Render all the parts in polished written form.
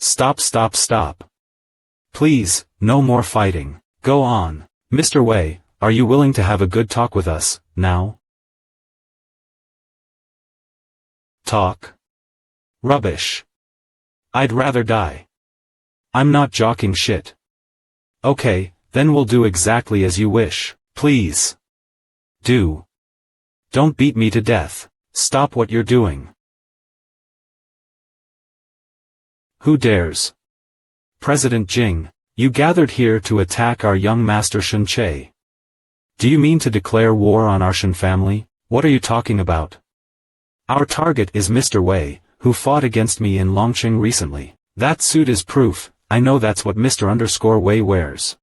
Stop, stop, stop. Please, no more fighting. Go on. Mr. Wei, are you willing to have a good talk with us, now? Talk? Rubbish. I'd rather die. I'm not joking shit. Okay, then we'll do exactly as you wish. Please. Do. Don't beat me to death. Stop what you're doing. Who dares? President Jing, you gathered here to attack our young master Shen Che. Do you mean to declare war on our Shen family? What are you talking about? Our target is Mr. Wei, who fought against me in Longqing recently. That suit is proof. I know that's what Mr. Wei wears.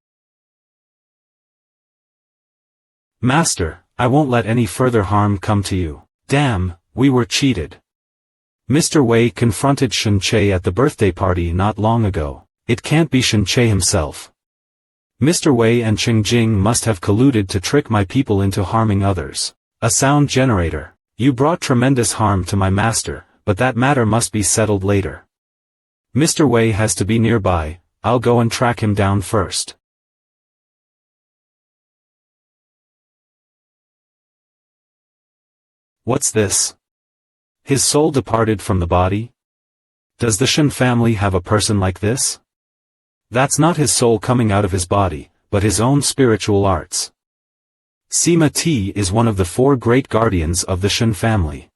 Master, I won't let any further harm come to you. Damn, we were cheated. Mr. Wei confronted Shen Che at the birthday party not long ago. It can't be Shen Che himself. Mr. Wei and Qing Jing must have colluded to trick my people into harming others. A sound generator. You brought tremendous harm to my master, but that matter must be settled later. Mr. Wei has to be nearby. I'll go and track him down first. What's this? His soul departed from the body? Does the Shen family have a person like this? That's not his soul coming out of his body, but his own spiritual arts. Sima Ti is one of the 4 great guardians of the Shen family.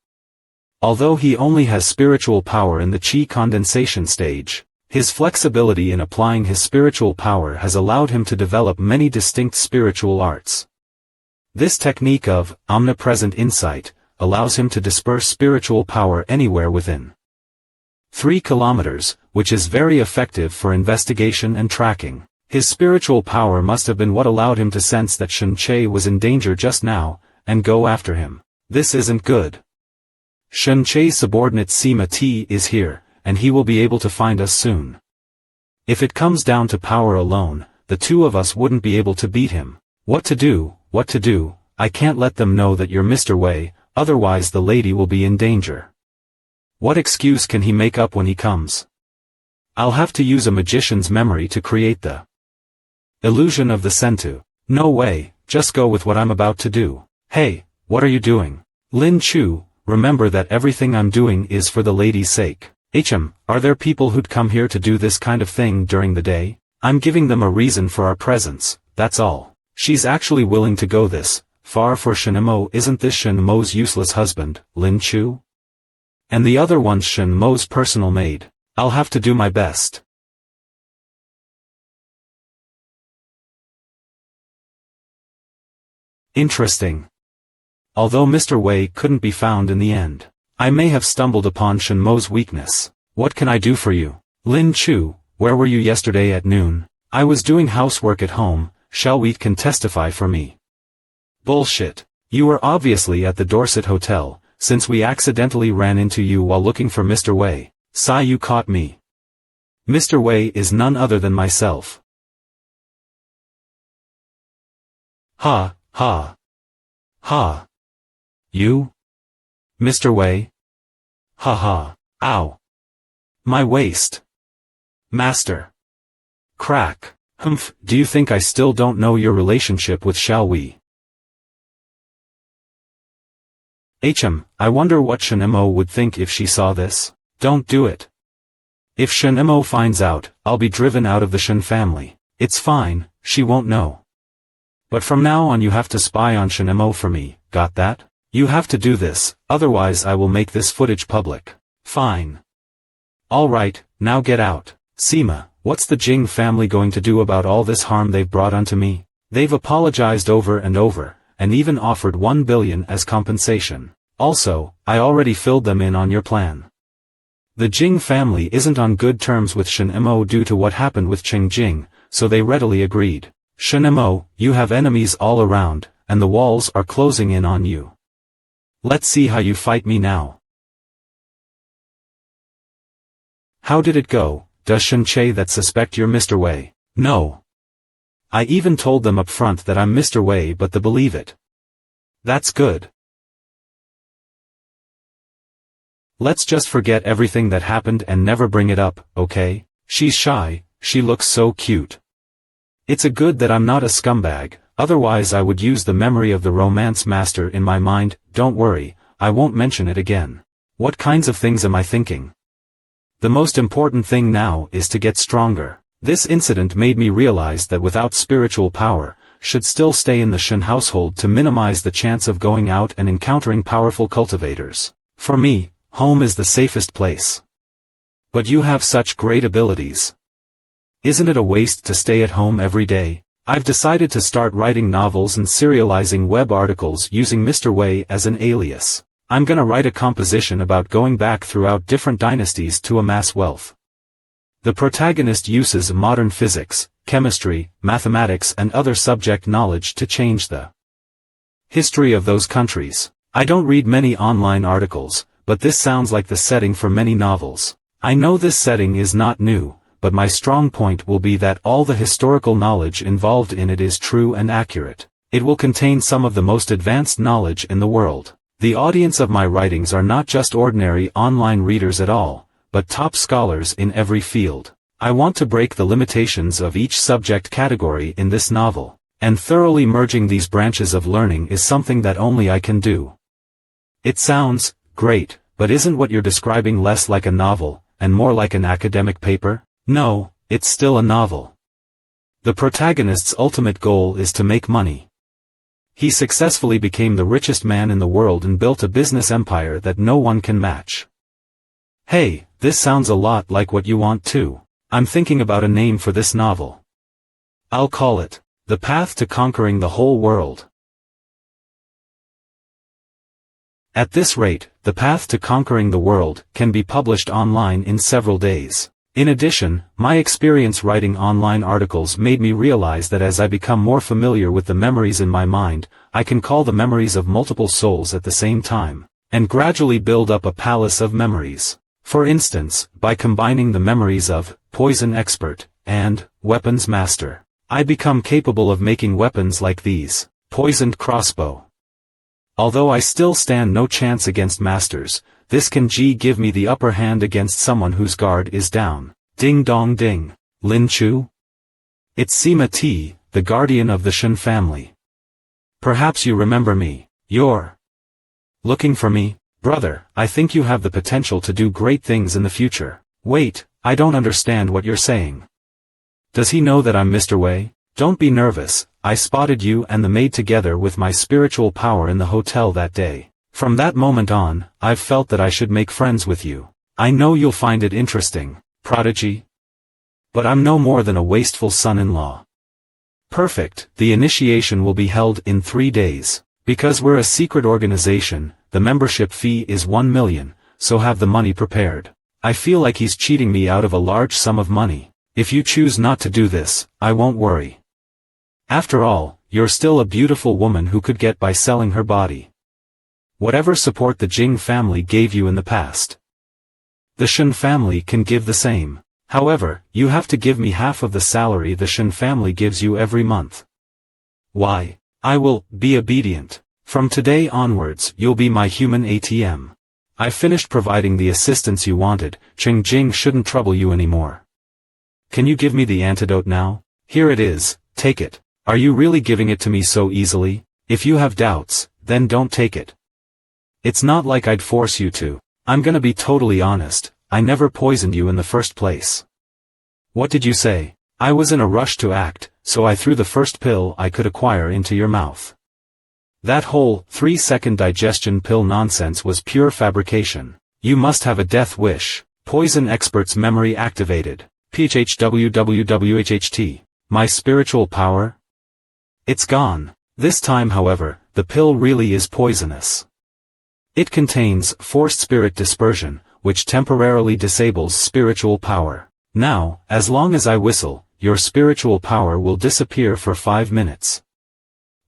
Although he only has spiritual power in the qi condensation stage, his flexibility in applying his spiritual power has allowed him to develop many distinct spiritual arts. This technique of omnipresent insight allows him to disperse spiritual power anywhere within 3 kilometers, which is very effective for investigation and tracking. His spiritual power must have been what allowed him to sense that Shen Che was in danger just now, and go after him. This isn't good. Shen Che's subordinate Sima Ti is here, and he will be able to find us soon. If it comes down to power alone, the 2 of us wouldn't be able to beat him. What to do, I can't let them know that you're Mr. Wei, otherwise the lady will be in danger. What excuse can he make up when he comes? I'll have to use a magician's memory to create the illusion of the Sentu. No way, just go with what I'm about to do. Hey, what are you doing? Lin Chu, remember that everything I'm doing is for the lady's sake. Are there people who'd come here to do this kind of thing during the day? I'm giving them a reason for our presence, that's all. She's actually willing to go this far for Shen Mo. Isn't this Shen Mo's useless husband, Lin Chu? And the other one's Shen Mo's personal maid. I'll have to do my best. Interesting. Although Mr. Wei couldn't be found in the end, I may have stumbled upon Shen Mo's weakness. What can I do for you? Lin Chu, where were you yesterday at noon? I was doing housework at home. Shall we can testify for me? Bullshit. You were obviously at the Dorset Hotel, since we accidentally ran into you while looking for Mr. Wei. Sai, you caught me. Mr. Wei is none other than myself. Ha, ha. Ha. You? Mr. Wei? Ha ha. Ow. My waist. Master. Crack. Humph, do you think I still don't know your relationship with Shall We? I wonder what Shen Mo would think if she saw this. Don't do it. If Shen Mo finds out, I'll be driven out of the Shen family. It's fine, she won't know. But from now on you have to spy on Shen Mo for me, got that? You have to do this, otherwise I will make this footage public. Fine. Alright, now get out. Sima, what's the Jing family going to do about all this harm they've brought onto me? They've apologized over and over, and even offered 1 billion as compensation. Also, I already filled them in on your plan. The Jing family isn't on good terms with Shen Mo due to what happened with Qing Jing, so they readily agreed. Shen Mo, you have enemies all around, and the walls are closing in on you. Let's see how you fight me now. How did it go? Does Shen Che that suspect you're Mr. Wei? No. I even told them up front that I'm Mr. Wei, but they believe it. That's good. Let's just forget everything that happened and never bring it up, okay? She's shy, she looks so cute. It's a good that I'm not a scumbag, otherwise I would use the memory of the romance master in my mind. Don't worry, I won't mention it again. What kinds of things am I thinking? The most important thing now is to get stronger. This incident made me realize that without spiritual power, should still stay in the Shen household to minimize the chance of going out and encountering powerful cultivators. For me, home is the safest place. But you have such great abilities. Isn't it a waste to stay at home every day? I've decided to start writing novels and serializing web articles using Mr. Wei as an alias. I'm gonna write a composition about going back throughout different dynasties to amass wealth. The protagonist uses modern physics, chemistry, mathematics and other subject knowledge to change the history of those countries. I don't read many online articles, but this sounds like the setting for many novels. I know this setting is not new, but my strong point will be that all the historical knowledge involved in it is true and accurate. It will contain some of the most advanced knowledge in the world. The audience of my writings are not just ordinary online readers at all, but top scholars in every field. I want to break the limitations of each subject category in this novel, and thoroughly merging these branches of learning is something that only I can do. It sounds great, but isn't what you're describing less like a novel, and more like an academic paper? No, it's still a novel. The protagonist's ultimate goal is to make money. He successfully became the richest man in the world and built a business empire that no one can match. Hey, this sounds a lot like what you want too. I'm thinking about a name for this novel. I'll call it, The Path to Conquering the Whole World. At this rate, The Path to Conquering the World can be published online in several days. In addition, my experience writing online articles made me realize that as I become more familiar with the memories in my mind, I can call the memories of multiple souls at the same time, and gradually build up a palace of memories. For instance, by combining the memories of Poison Expert and Weapons Master, I become capable of making weapons like these, Poisoned Crossbow. Although I still stand no chance against masters, this can give me the upper hand against someone whose guard is down. Ding dong ding. Lin Chu? It's Sima T, the guardian of the Shen family. Perhaps you remember me. You're looking for me? Brother, I think you have the potential to do great things in the future. Wait, I don't understand what you're saying. Does he know that I'm Mr. Wei? Don't be nervous, I spotted you and the maid together with my spiritual power in the hotel that day. From that moment on, I've felt that I should make friends with you. I know you'll find it interesting, prodigy. But I'm no more than a wasteful son-in-law. Perfect, the initiation will be held in 3 days. Because we're a secret organization, the membership fee is 1 million, so have the money prepared. I feel like he's cheating me out of a large sum of money. If you choose not to do this, I won't worry. After all, you're still a beautiful woman who could get by selling her body. Whatever support the Jing family gave you in the past, the Shen family can give the same. However, you have to give me half of the salary the Shen family gives you every month. Why? I will be obedient. From today onwards, you'll be my human ATM. I finished providing the assistance you wanted. Ching Jing shouldn't trouble you anymore. Can you give me the antidote now? Here it is, take it. Are you really giving it to me so easily? If you have doubts, then don't take it. It's not like I'd force you to. I'm gonna be totally honest, I never poisoned you in the first place. What did you say? I was in a rush to act, so I threw the first pill I could acquire into your mouth. That whole 3-second digestion pill nonsense was pure fabrication. You must have a death wish. Poison Expert's memory activated. PHWWWHHT. My spiritual power? It's gone. This time, however, the pill really is poisonous. It contains forced spirit dispersion, which temporarily disables spiritual power. Now, as long as I whistle, your spiritual power will disappear for 5 minutes.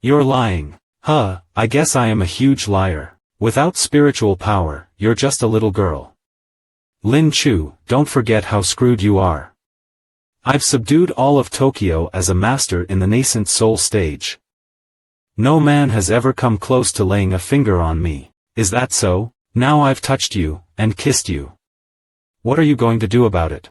You're lying. Huh, I guess I am a huge liar. Without spiritual power, you're just a little girl. Lin Chu, don't forget how screwed you are. I've subdued all of Tokyo as a master in the nascent soul stage. No man has ever come close to laying a finger on me. Is that so? Now I've touched you, and kissed you. What are you going to do about it?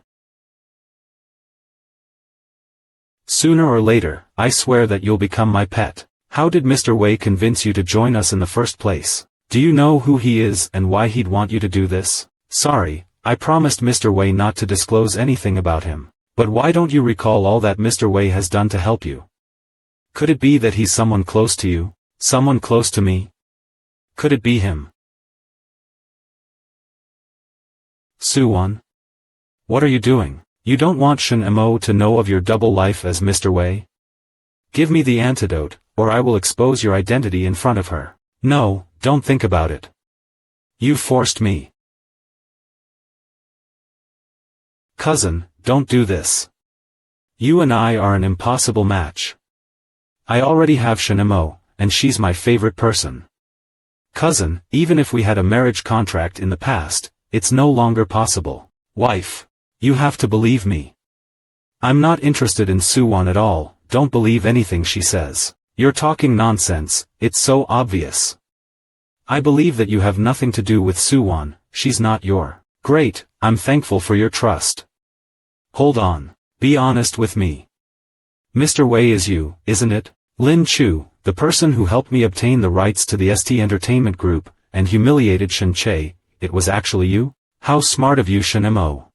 Sooner or later, I swear that you'll become my pet. How did Mr. Wei convince you to join us in the first place? Do you know who he is and why he'd want you to do this? Sorry, I promised Mr. Wei not to disclose anything about him. But why don't you recall all that Mr. Wei has done to help you? Could it be that he's someone close to you? Someone close to me? Could it be him? Suwon? What are you doing? You don't want Shen Mo to know of your double life as Mr. Wei? Give me the antidote, or I will expose your identity in front of her. No, don't think about it. You forced me. Cousin, don't do this. You and I are an impossible match. I already have Shen Mo, and she's my favorite person. Cousin, even if we had a marriage contract in the past, it's no longer possible. Wife. You have to believe me. I'm not interested in Suwon at all, don't believe anything she says. You're talking nonsense, it's so obvious. I believe that you have nothing to do with Suwon, she's not your. Great, I'm thankful for your trust. Hold on, be honest with me. Mr. Wei is you, isn't it? Lin Chu, the person who helped me obtain the rights to the ST Entertainment Group, and humiliated Shen Che, it was actually you? How smart of you, Shen Mo.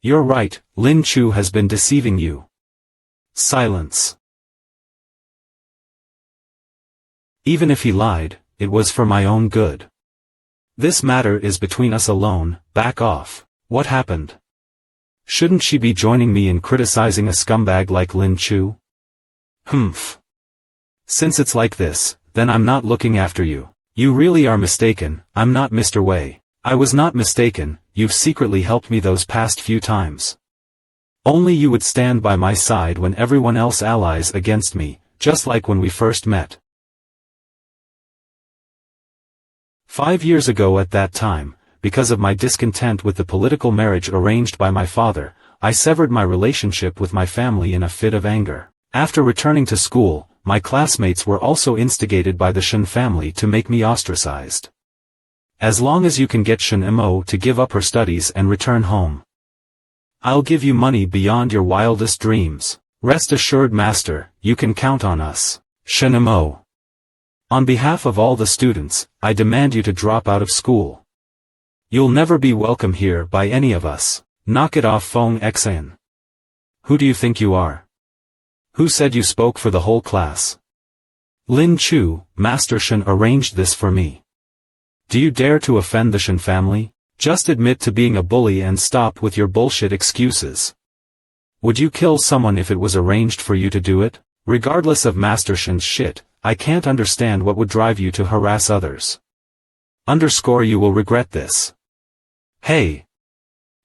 You're right, Lin Chu has been deceiving you. Silence. Even if he lied, it was for my own good. This matter is between us alone, back off. What happened? Shouldn't she be joining me in criticizing a scumbag like Lin Chu? Humph. Since it's like this, then I'm not looking after you. You really are mistaken, I'm not Mr. Wei. I was not mistaken, you've secretly helped me those past few times. Only you would stand by my side when everyone else allies against me, just like when we first met. 5 years ago at that time, because of my discontent with the political marriage arranged by my father, I severed my relationship with my family in a fit of anger. After returning to school, my classmates were also instigated by the Shen family to make me ostracized. As long as you can get Shen Mo to give up her studies and return home, I'll give you money beyond your wildest dreams. Rest assured, master, you can count on us. Shen Mo. On behalf of all the students, I demand you to drop out of school. You'll never be welcome here by any of us. Knock it off, Feng Xan. Who do you think you are? Who said you spoke for the whole class? Lin Chu, Master Shen arranged this for me. Do you dare to offend the Shen family? Just admit to being a bully and stop with your bullshit excuses. Would you kill someone if it was arranged for you to do it? Regardless of Master Shen's shit, I can't understand what would drive you to harass others. You will regret this. Hey.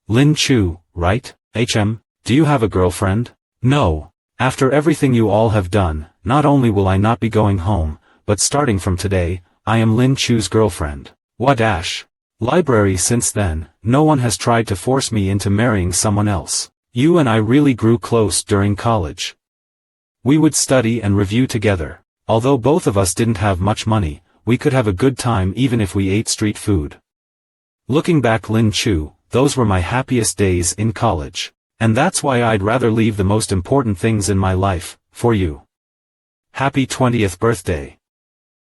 Lin Chu, right? Do you have a girlfriend? No. After everything you all have done, not only will I not be going home, but starting from today, I am Lin Chu's girlfriend. What dash? Library. Since then, no one has tried to force me into marrying someone else. You and I really grew close during college. We would study and review together. Although both of us didn't have much money, we could have a good time even if we ate street food. Looking back, Lin Chu, those were my happiest days in college. And that's why I'd rather leave the most important things in my life, for you. Happy 20th birthday.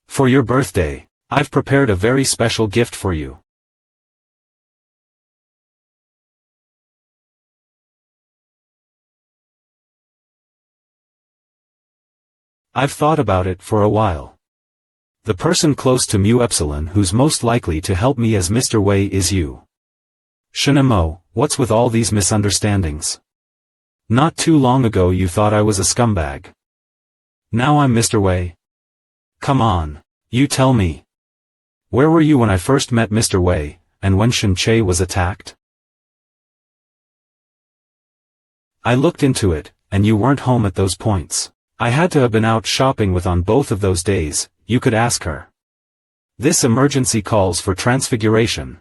For your birthday, I've prepared a very special gift for you. I've thought about it for a while. The person close to Mu Epsilon who's most likely to help me as Mr. Wei is you. Shen Mo, what's with all these misunderstandings? Not too long ago you thought I was a scumbag. Now I'm Mr. Wei. Come on, you tell me. Where were you when I first met Mr. Wei, and when Shen Che was attacked? I looked into it, and you weren't home at those points. I had to have been out shopping with on both of those days, you could ask her. This emergency calls for transfiguration.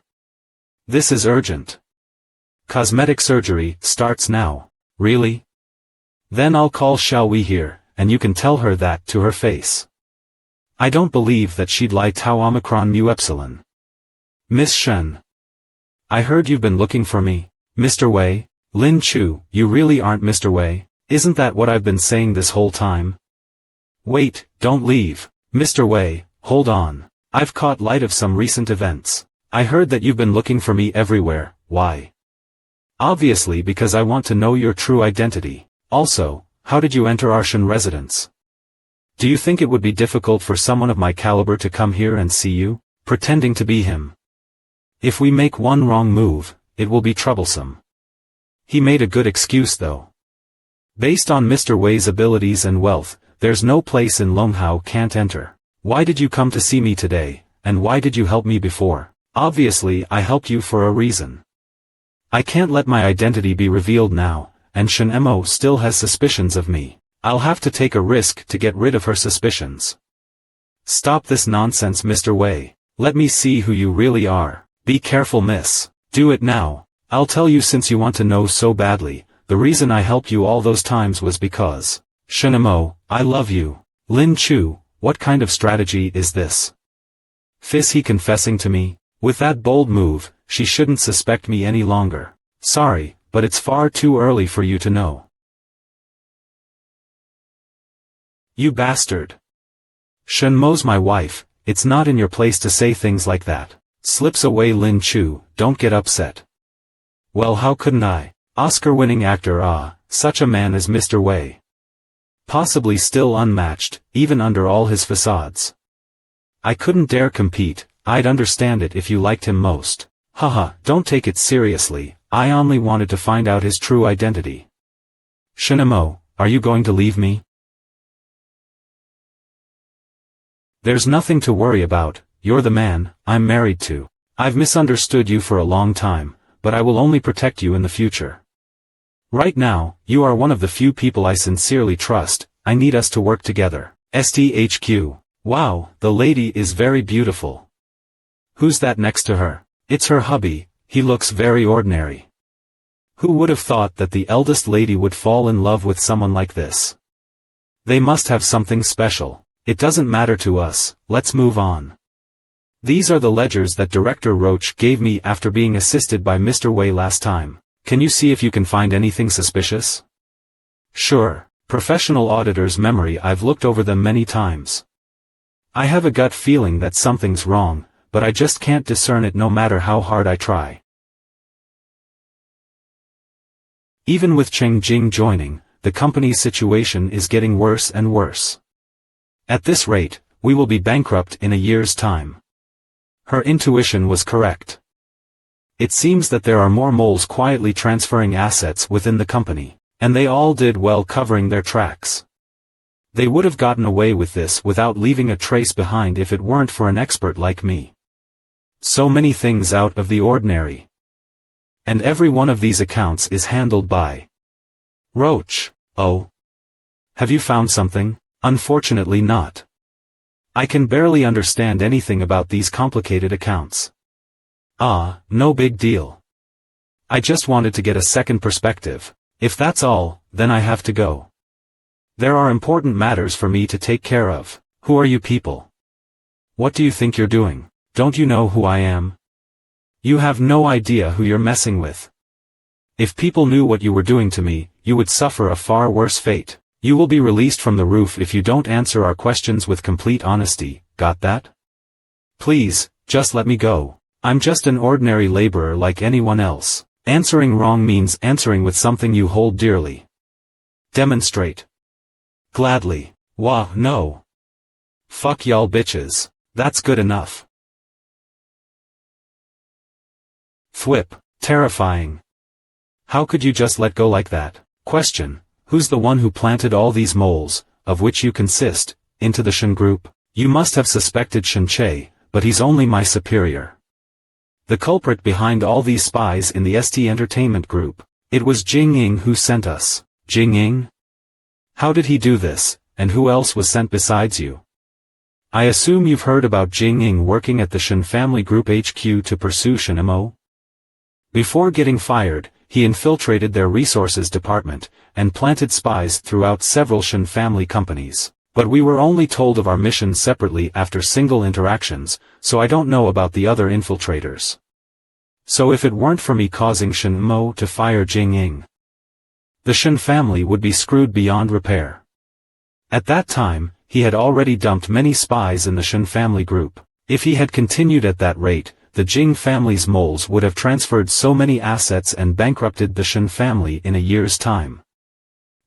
This is urgent. Cosmetic surgery starts now. Really? Then I'll call Shall We here, and you can tell her that to her face. I don't believe that she'd lie. Tau Omicron Mu Epsilon. Miss Shen. I heard you've been looking for me, Mr. Wei. Lin Chu, you really aren't Mr. Wei. Isn't that what I've been saying this whole time? Wait, don't leave. Mr. Wei, hold on. I've caught light of some recent events. I heard that you've been looking for me everywhere. Why? Obviously because I want to know your true identity. Also, how did you enter our Shen residence? Do you think it would be difficult for someone of my caliber to come here and see you, pretending to be him? If we make one wrong move, it will be troublesome. He made a good excuse though. Based on Mr. Wei's abilities and wealth, there's no place in Longhao can't enter. Why did you come to see me today, and why did you help me before? Obviously I helped you for a reason. I can't let my identity be revealed now, and Shen Mo still has suspicions of me. I'll have to take a risk to get rid of her suspicions. Stop this nonsense, Mr. Wei. Let me see who you really are. Be careful, miss. Do it now. I'll tell you since you want to know so badly. The reason I helped you all those times was because, Shen Mo, I love you. Lin Chu, what kind of strategy is this? Is he confessing to me? With that bold move, she shouldn't suspect me any longer. Sorry, but it's far too early for you to know. You bastard. Shen Mo's my wife, it's not in your place to say things like that. Slips away Lin Chu, don't get upset. Well, how couldn't I? Oscar-winning actor, such a man as Mr. Wei. Possibly still unmatched, even under all his facades. I couldn't dare compete. I'd understand it if you liked him most. Haha, don't take it seriously, I only wanted to find out his true identity. Shen Mo, are you going to leave me? There's nothing to worry about, you're the man I'm married to. I've misunderstood you for a long time, but I will only protect you in the future. Right now, you are one of the few people I sincerely trust. I need us to work together. STHQ. Wow, the lady is very beautiful. Who's that next to her? It's her hubby, he looks very ordinary. Who would have thought that the eldest lady would fall in love with someone like this? They must have something special. It doesn't matter to us, let's move on. These are the ledgers that Director Roach gave me after being assisted by Mr. Wei last time. Can you see if you can find anything suspicious? Sure, professional auditor's memory, I've looked over them many times. I have a gut feeling that something's wrong, but I just can't discern it no matter how hard I try. Even with Cheng Jing joining, the company's situation is getting worse and worse. At this rate, we will be bankrupt in a year's time. Her intuition was correct. It seems that there are more moles quietly transferring assets within the company, and they all did well covering their tracks. They would have gotten away with this without leaving a trace behind if it weren't for an expert like me. So many things out of the ordinary. And every one of these accounts is handled by Roach. Oh. Have you found something? Unfortunately not. I can barely understand anything about these complicated accounts. No big deal. I just wanted to get a second perspective. If that's all, then I have to go. There are important matters for me to take care of. Who are you people? What do you think you're doing? Don't you know who I am? You have no idea who you're messing with. If people knew what you were doing to me, you would suffer a far worse fate. You will be released from the roof if you don't answer our questions with complete honesty, got that? Please, just let me go. I'm just an ordinary laborer like anyone else. Answering wrong means answering with something you hold dearly. Demonstrate. Gladly. Wah, no. Fuck y'all bitches. That's good enough. Thwip. Terrifying. How could you just let go like that? Question. Who's the one who planted all these moles, of which you consist, into the Shen group? You must have suspected Shen Che, but he's only my superior. The culprit behind all these spies in the ST Entertainment Group. It was Jing Ying who sent us. Jing Ying? How did he do this, and who else was sent besides you? I assume you've heard about Jing Ying working at the Shen Family Group HQ to pursue Shen Mo? Before getting fired, he infiltrated their resources department, and planted spies throughout several Shen family companies. But we were only told of our mission separately after single interactions, so I don't know about the other infiltrators. So if it weren't for me causing Shen Mo to fire Jing Ying, the Shen family would be screwed beyond repair. At that time, he had already dumped many spies in the Shen family group. If he had continued at that rate, the Jing family's moles would have transferred so many assets and bankrupted the Shen family in a year's time.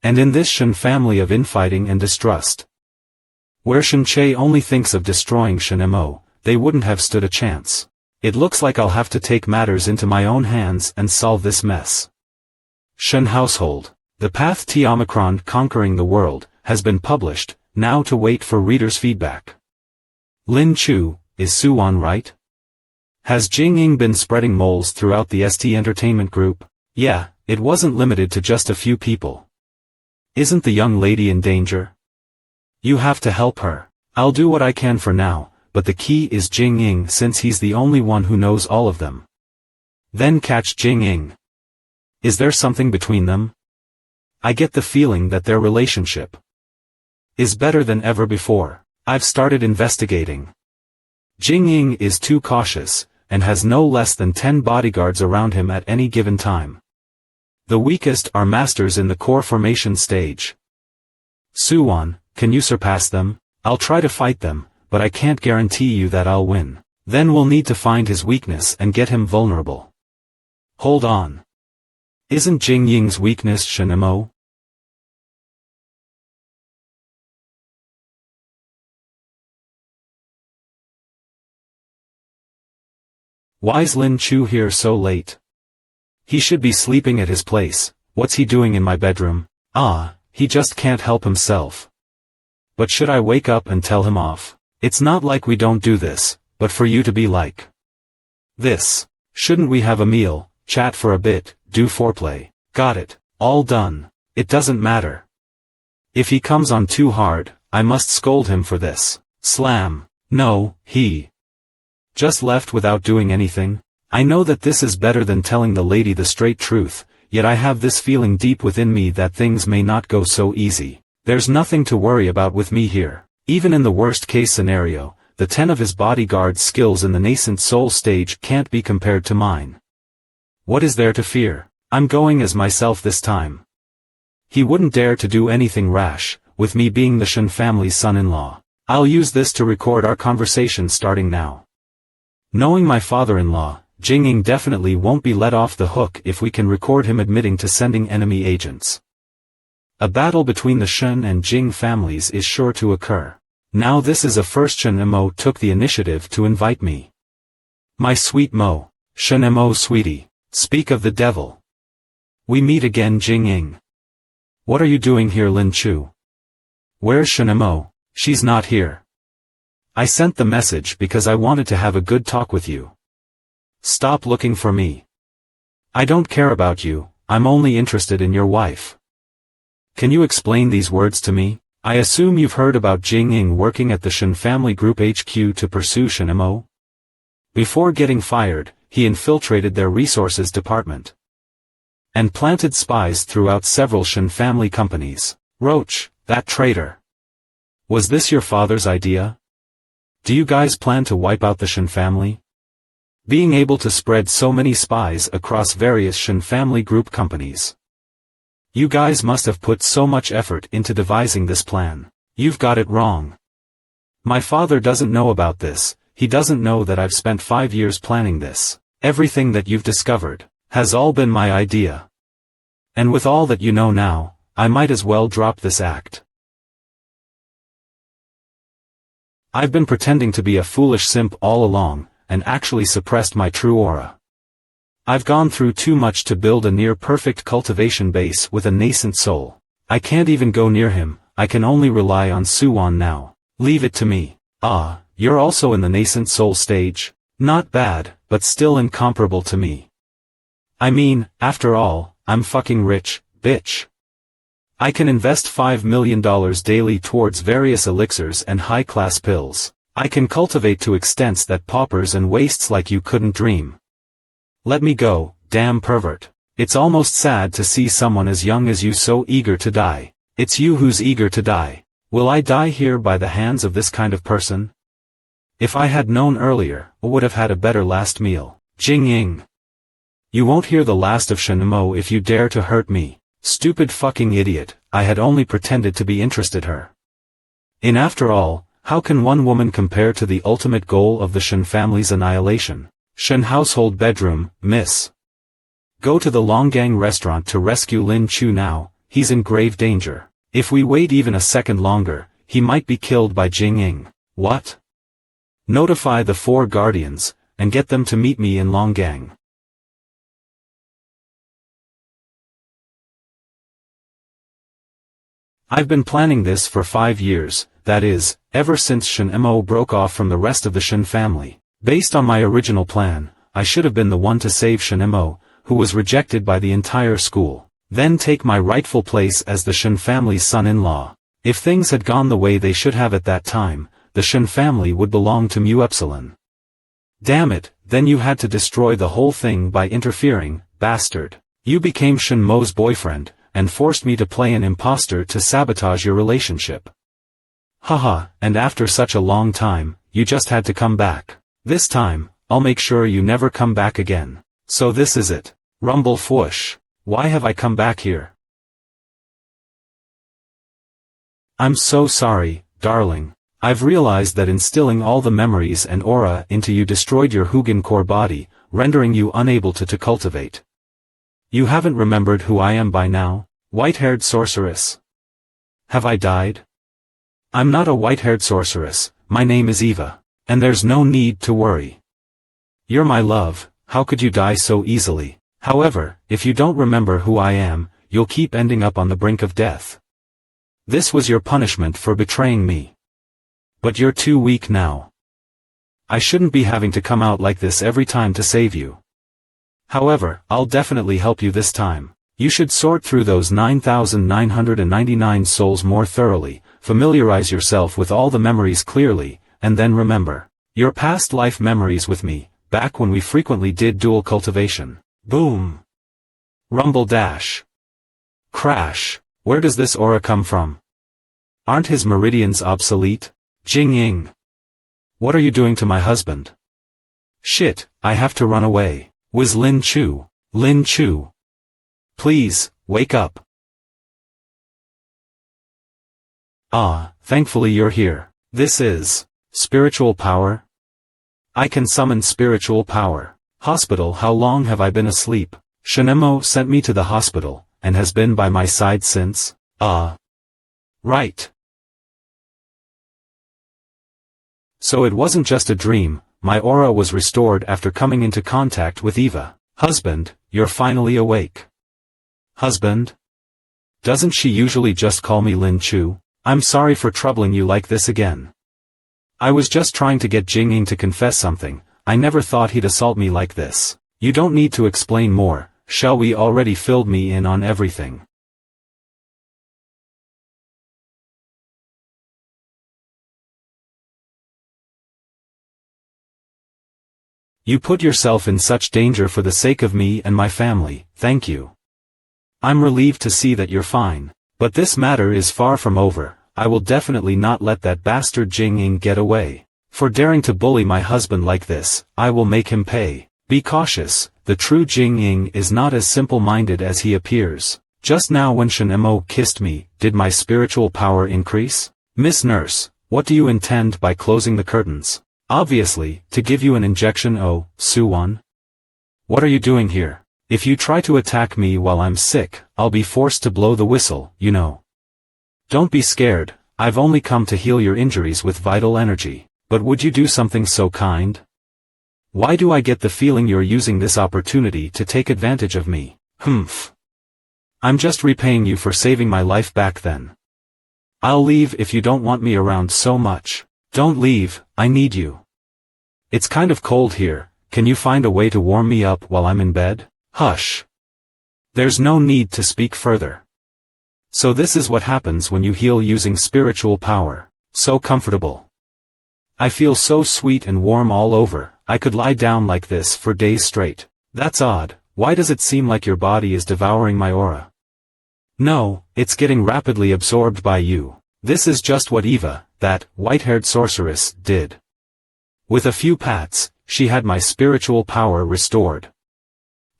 And in this Shen family of infighting and distrust, where Shen Che only thinks of destroying Shen Mo, they wouldn't have stood a chance. It looks like I'll have to take matters into my own hands and solve this mess. Shen household. The Path to Omicron Conquering the World has been published, now to wait for readers' feedback. Lin Chu, is Suwan right? Has Jing Ying been spreading moles throughout the ST Entertainment Group? Yeah, it wasn't limited to just a few people. Isn't the young lady in danger? You have to help her. I'll do what I can for now, but the key is Jing Ying since he's the only one who knows all of them. Then catch Jing Ying. Is there something between them? I get the feeling that their relationship is better than ever before. I've started investigating. Jing Ying is too cautious, and has no less than 10 bodyguards around him at any given time. The weakest are masters in the core formation stage. Suwan, can you surpass them? I'll try to fight them, but I can't guarantee you that I'll win. Then we'll need to find his weakness and get him vulnerable. Hold on. Isn't Jing Ying's weakness Shen Mo? Why's Lin Chu here so late? He should be sleeping at his place. What's he doing in my bedroom? Ah, he just can't help himself. But should I wake up and tell him off? It's not like we don't do this, but for you to be like this. Shouldn't we have a meal, chat for a bit, do foreplay? Got it, all done. It doesn't matter. If he comes on too hard, I must scold him for this. Slam. No, he just left without doing anything. I know that this is better than telling the lady the straight truth, yet I have this feeling deep within me that things may not go so easy. There's nothing to worry about with me here. Even in the worst case scenario, the 10 of his bodyguard's skills in the nascent soul stage can't be compared to mine. What is there to fear? I'm going as myself this time. He wouldn't dare to do anything rash, with me being the Shen family's son-in-law. I'll use this to record our conversation starting now. Knowing my father-in-law, Jing Ying definitely won't be let off the hook if we can record him admitting to sending enemy agents. A battle between the Shen and Jing families is sure to occur. Now this is a first. Shen Mo took the initiative to invite me. My sweet Mo. Shen Mo sweetie. Speak of the devil. We meet again Jing Ying. What are you doing here Lin Chu? Where's Shen Mo? She's not here. I sent the message because I wanted to have a good talk with you. Stop looking for me. I don't care about you, I'm only interested in your wife. Can you explain these words to me? I assume you've heard about Jing Ying working at the Shen Family Group HQ to pursue Shen Mo? Before getting fired, he infiltrated their resources department and planted spies throughout several Shen family companies. Roach, that traitor. Was this your father's idea? Do you guys plan to wipe out the Shen family? Being able to spread so many spies across various Shen family group companies. You guys must have put so much effort into devising this plan. You've got it wrong. My father doesn't know about this, he doesn't know that I've spent 5 years planning this. Everything that you've discovered has all been my idea. And with all that you know now, I might as well drop this act. I've been pretending to be a foolish simp all along, and actually suppressed my true aura. I've gone through too much to build a near-perfect cultivation base with a nascent soul. I can't even go near him, I can only rely on Suwan now. Leave it to me. Ah, you're also in the nascent soul stage? Not bad, but still incomparable to me. I mean, after all, I'm fucking rich, bitch. I can invest $5 million daily towards various elixirs and high-class pills. I can cultivate to extents that paupers and wastes like you couldn't dream. Let me go, damn pervert. It's almost sad to see someone as young as you so eager to die. It's you who's eager to die. Will I die here by the hands of this kind of person? If I had known earlier, I would have had a better last meal. Jing Ying. You won't hear the last of Shen Mo if you dare to hurt me. Stupid fucking idiot, I had only pretended to be interested her. In after all, how can one woman compare to the ultimate goal of the Shen family's annihilation? Shen household bedroom, miss. Go to the Longgang restaurant to rescue Lin Chu now, he's in grave danger. If we wait even a second longer, he might be killed by Jing Ying. What? Notify the 4 guardians, and get them to meet me in Longgang. I've been planning this for 5 years, that is, ever since Shen Mo broke off from the rest of the Shen family. Based on my original plan, I should have been the one to save Shen Mo, who was rejected by the entire school, then take my rightful place as the Shen family's son-in-law. If things had gone the way they should have at that time, the Shen family would belong to Mu Epsilon. Damn it, then you had to destroy the whole thing by interfering, bastard. You became Shen Mo's boyfriend, and forced me to play an imposter to sabotage your relationship. Haha, and after such a long time, you just had to come back. This time, I'll make sure you never come back again. So this is it. Rumble Fwoosh. Why have I come back here? I'm so sorry, darling. I've realized that instilling all the memories and aura into you destroyed your Hugin core body, rendering you unable to cultivate. You haven't remembered who I am by now? White-haired sorceress. Have I died? I'm not a white-haired sorceress, my name is Eva. And there's no need to worry. You're my love, how could you die so easily? However, if you don't remember who I am, you'll keep ending up on the brink of death. This was your punishment for betraying me. But you're too weak now. I shouldn't be having to come out like this every time to save you. However, I'll definitely help you this time. You should sort through those 9,999 souls more thoroughly, familiarize yourself with all the memories clearly, and then remember your past life memories with me, back when we frequently did dual cultivation. Boom. Rumble dash. Crash. Where does this aura come from? Aren't his meridians obsolete? Jing Ying. What are you doing to my husband? Shit, I have to run away. Was Lin Chu? Lin Chu. Please, wake up. Ah, thankfully you're here. This is spiritual power? I can summon spiritual power. Hospital, how long have I been asleep? Shen Mo sent me to the hospital, and has been by my side since? Right. So it wasn't just a dream, my aura was restored after coming into contact with Eva. Husband, you're finally awake. Husband? Doesn't she usually just call me Lin Chu? I'm sorry for troubling you like this again. I was just trying to get Jing Ying to confess something, I never thought he'd assault me like this. You don't need to explain more, shall we? Already filled me in on everything. You put yourself in such danger for the sake of me and my family, thank you. I'm relieved to see that you're fine. But this matter is far from over, I will definitely not let that bastard Jing Ying get away. For daring to bully my husband like this, I will make him pay. Be cautious, the true Jing Ying is not as simple-minded as he appears. Just now when Shen Mo kissed me, did my spiritual power increase? Miss Nurse, what do you intend by closing the curtains? Obviously, to give you an injection. Oh, Suwon? What are you doing here? If you try to attack me while I'm sick, I'll be forced to blow the whistle, you know. Don't be scared, I've only come to heal your injuries with vital energy. But would you do something so kind? Why do I get the feeling you're using this opportunity to take advantage of me? Humph. I'm just repaying you for saving my life back then. I'll leave if you don't want me around so much. Don't leave, I need you. It's kind of cold here, can you find a way to warm me up while I'm in bed? Hush. There's no need to speak further. So this is what happens when you heal using spiritual power. So comfortable. I feel so sweet and warm all over, I could lie down like this for days straight. That's odd, why does it seem like your body is devouring my aura? No, it's getting rapidly absorbed by you. This is just what Eva, that white-haired sorceress, did. With a few pats, she had my spiritual power restored.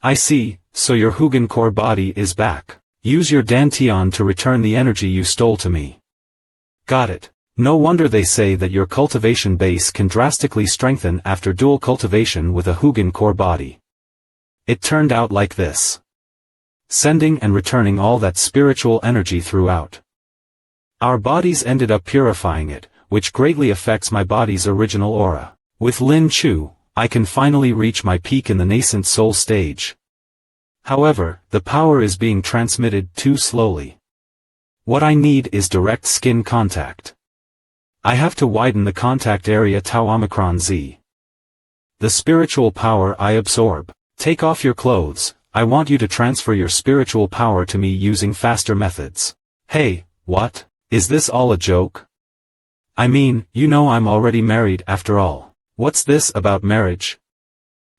I see, so your Hugin core body is back. Use your dantian to return the energy you stole to me. Got it. No wonder they say that your cultivation base can drastically strengthen after dual cultivation with a Hugin core body. It turned out like this. Sending and returning all that spiritual energy throughout. Our bodies ended up purifying it, which greatly affects my body's original aura. With Lin Chu, I can finally reach my peak in the nascent soul stage. However, the power is being transmitted too slowly. What I need is direct skin contact. I have to widen the contact area tau omicron z. The spiritual power I absorb. Take off your clothes, I want you to transfer your spiritual power to me using faster methods. Hey, what? Is this all a joke? I mean, you know I'm already married after all. What's this about marriage?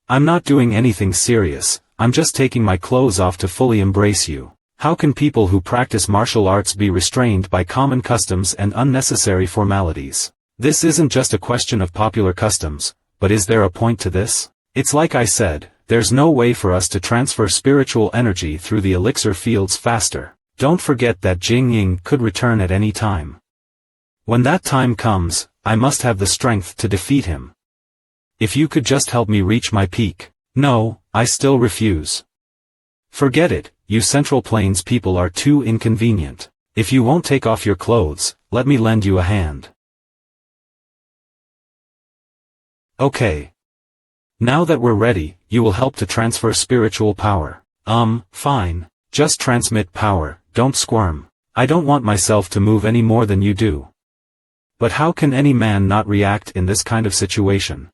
I'm not doing anything serious, I'm just taking my clothes off to fully embrace you. How can people who practice martial arts be restrained by common customs and unnecessary formalities? This isn't just a question of popular customs, but is there a point to this? It's like I said, there's no way for us to transfer spiritual energy through the elixir fields faster. Don't forget that Jing Ying could return at any time. When that time comes, I must have the strength to defeat him. If you could just help me reach my peak. No, I still refuse. Forget it. You Central Plains people are too inconvenient. If you won't take off your clothes, let me lend you a hand. Okay. Now that we're ready, you will help to transfer spiritual power. Fine. Just transmit power, don't squirm. I don't want myself to move any more than you do. But how can any man not react in this kind of situation?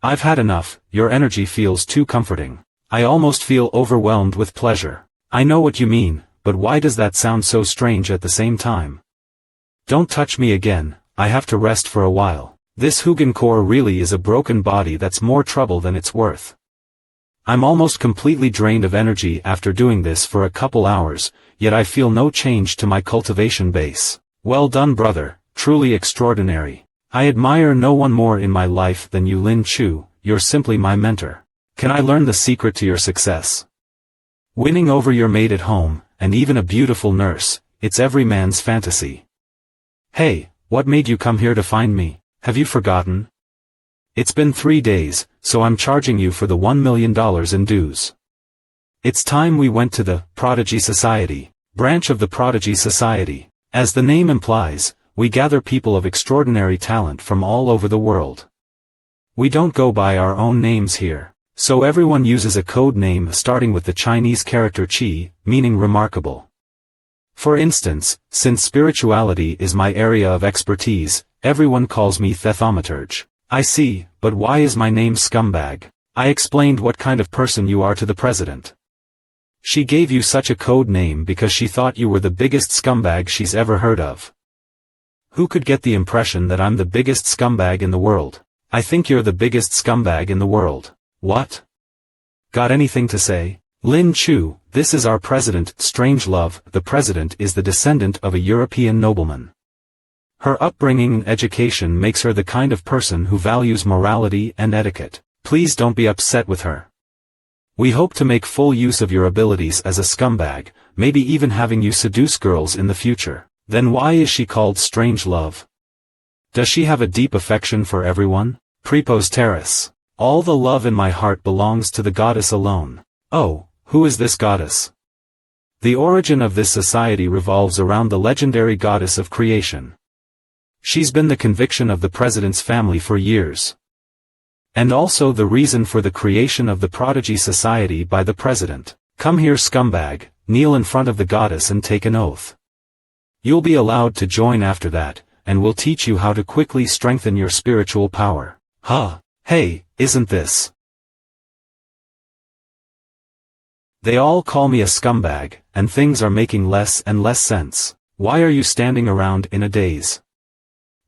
I've had enough, your energy feels too comforting. I almost feel overwhelmed with pleasure. I know what you mean, but why does that sound so strange at the same time? Don't touch me again, I have to rest for a while. This Hugin core really is a broken body that's more trouble than it's worth. I'm almost completely drained of energy after doing this for a couple hours, yet I feel no change to my cultivation base. Well done, brother, truly extraordinary. I admire no one more in my life than you, Lin Chu, you're simply my mentor. Can I learn the secret to your success? Winning over your maid at home, and even a beautiful nurse, it's every man's fantasy. Hey, what made you come here to find me? Have you forgotten? It's been 3 days, so I'm charging you for the $1 million in dues. It's time we went to the Prodigy Society, branch of the Prodigy Society. As the name implies, we gather people of extraordinary talent from all over the world. We don't go by our own names here, so everyone uses a code name starting with the Chinese character Qi, meaning remarkable. For instance, since spirituality is my area of expertise, everyone calls me Thaumaturge. I see, but why is my name Scumbag? I explained what kind of person you are to the president. She gave you such a code name because she thought you were the biggest scumbag she's ever heard of. Who could get the impression that I'm the biggest scumbag in the world? I think you're the biggest scumbag in the world. What? Got anything to say? Lin Chu, this is our president, Strangelove. The president is the descendant of a European nobleman. Her upbringing and education makes her the kind of person who values morality and etiquette. Please don't be upset with her. We hope to make full use of your abilities as a scumbag, maybe even having you seduce girls in the future. Then why is she called Strangelove? Does she have a deep affection for everyone? Prepose Terrace. All the love in my heart belongs to the goddess alone. Oh, who is this goddess? The origin of this society revolves around the legendary goddess of creation. She's been the conviction of the president's family for years. And also the reason for the creation of the Prodigy Society by the president. Come here, scumbag, kneel in front of the goddess and take an oath. You'll be allowed to join after that, and we'll teach you how to quickly strengthen your spiritual power. Hey, isn't this? They all call me a scumbag, and things are making less and less sense. Why are you standing around in a daze?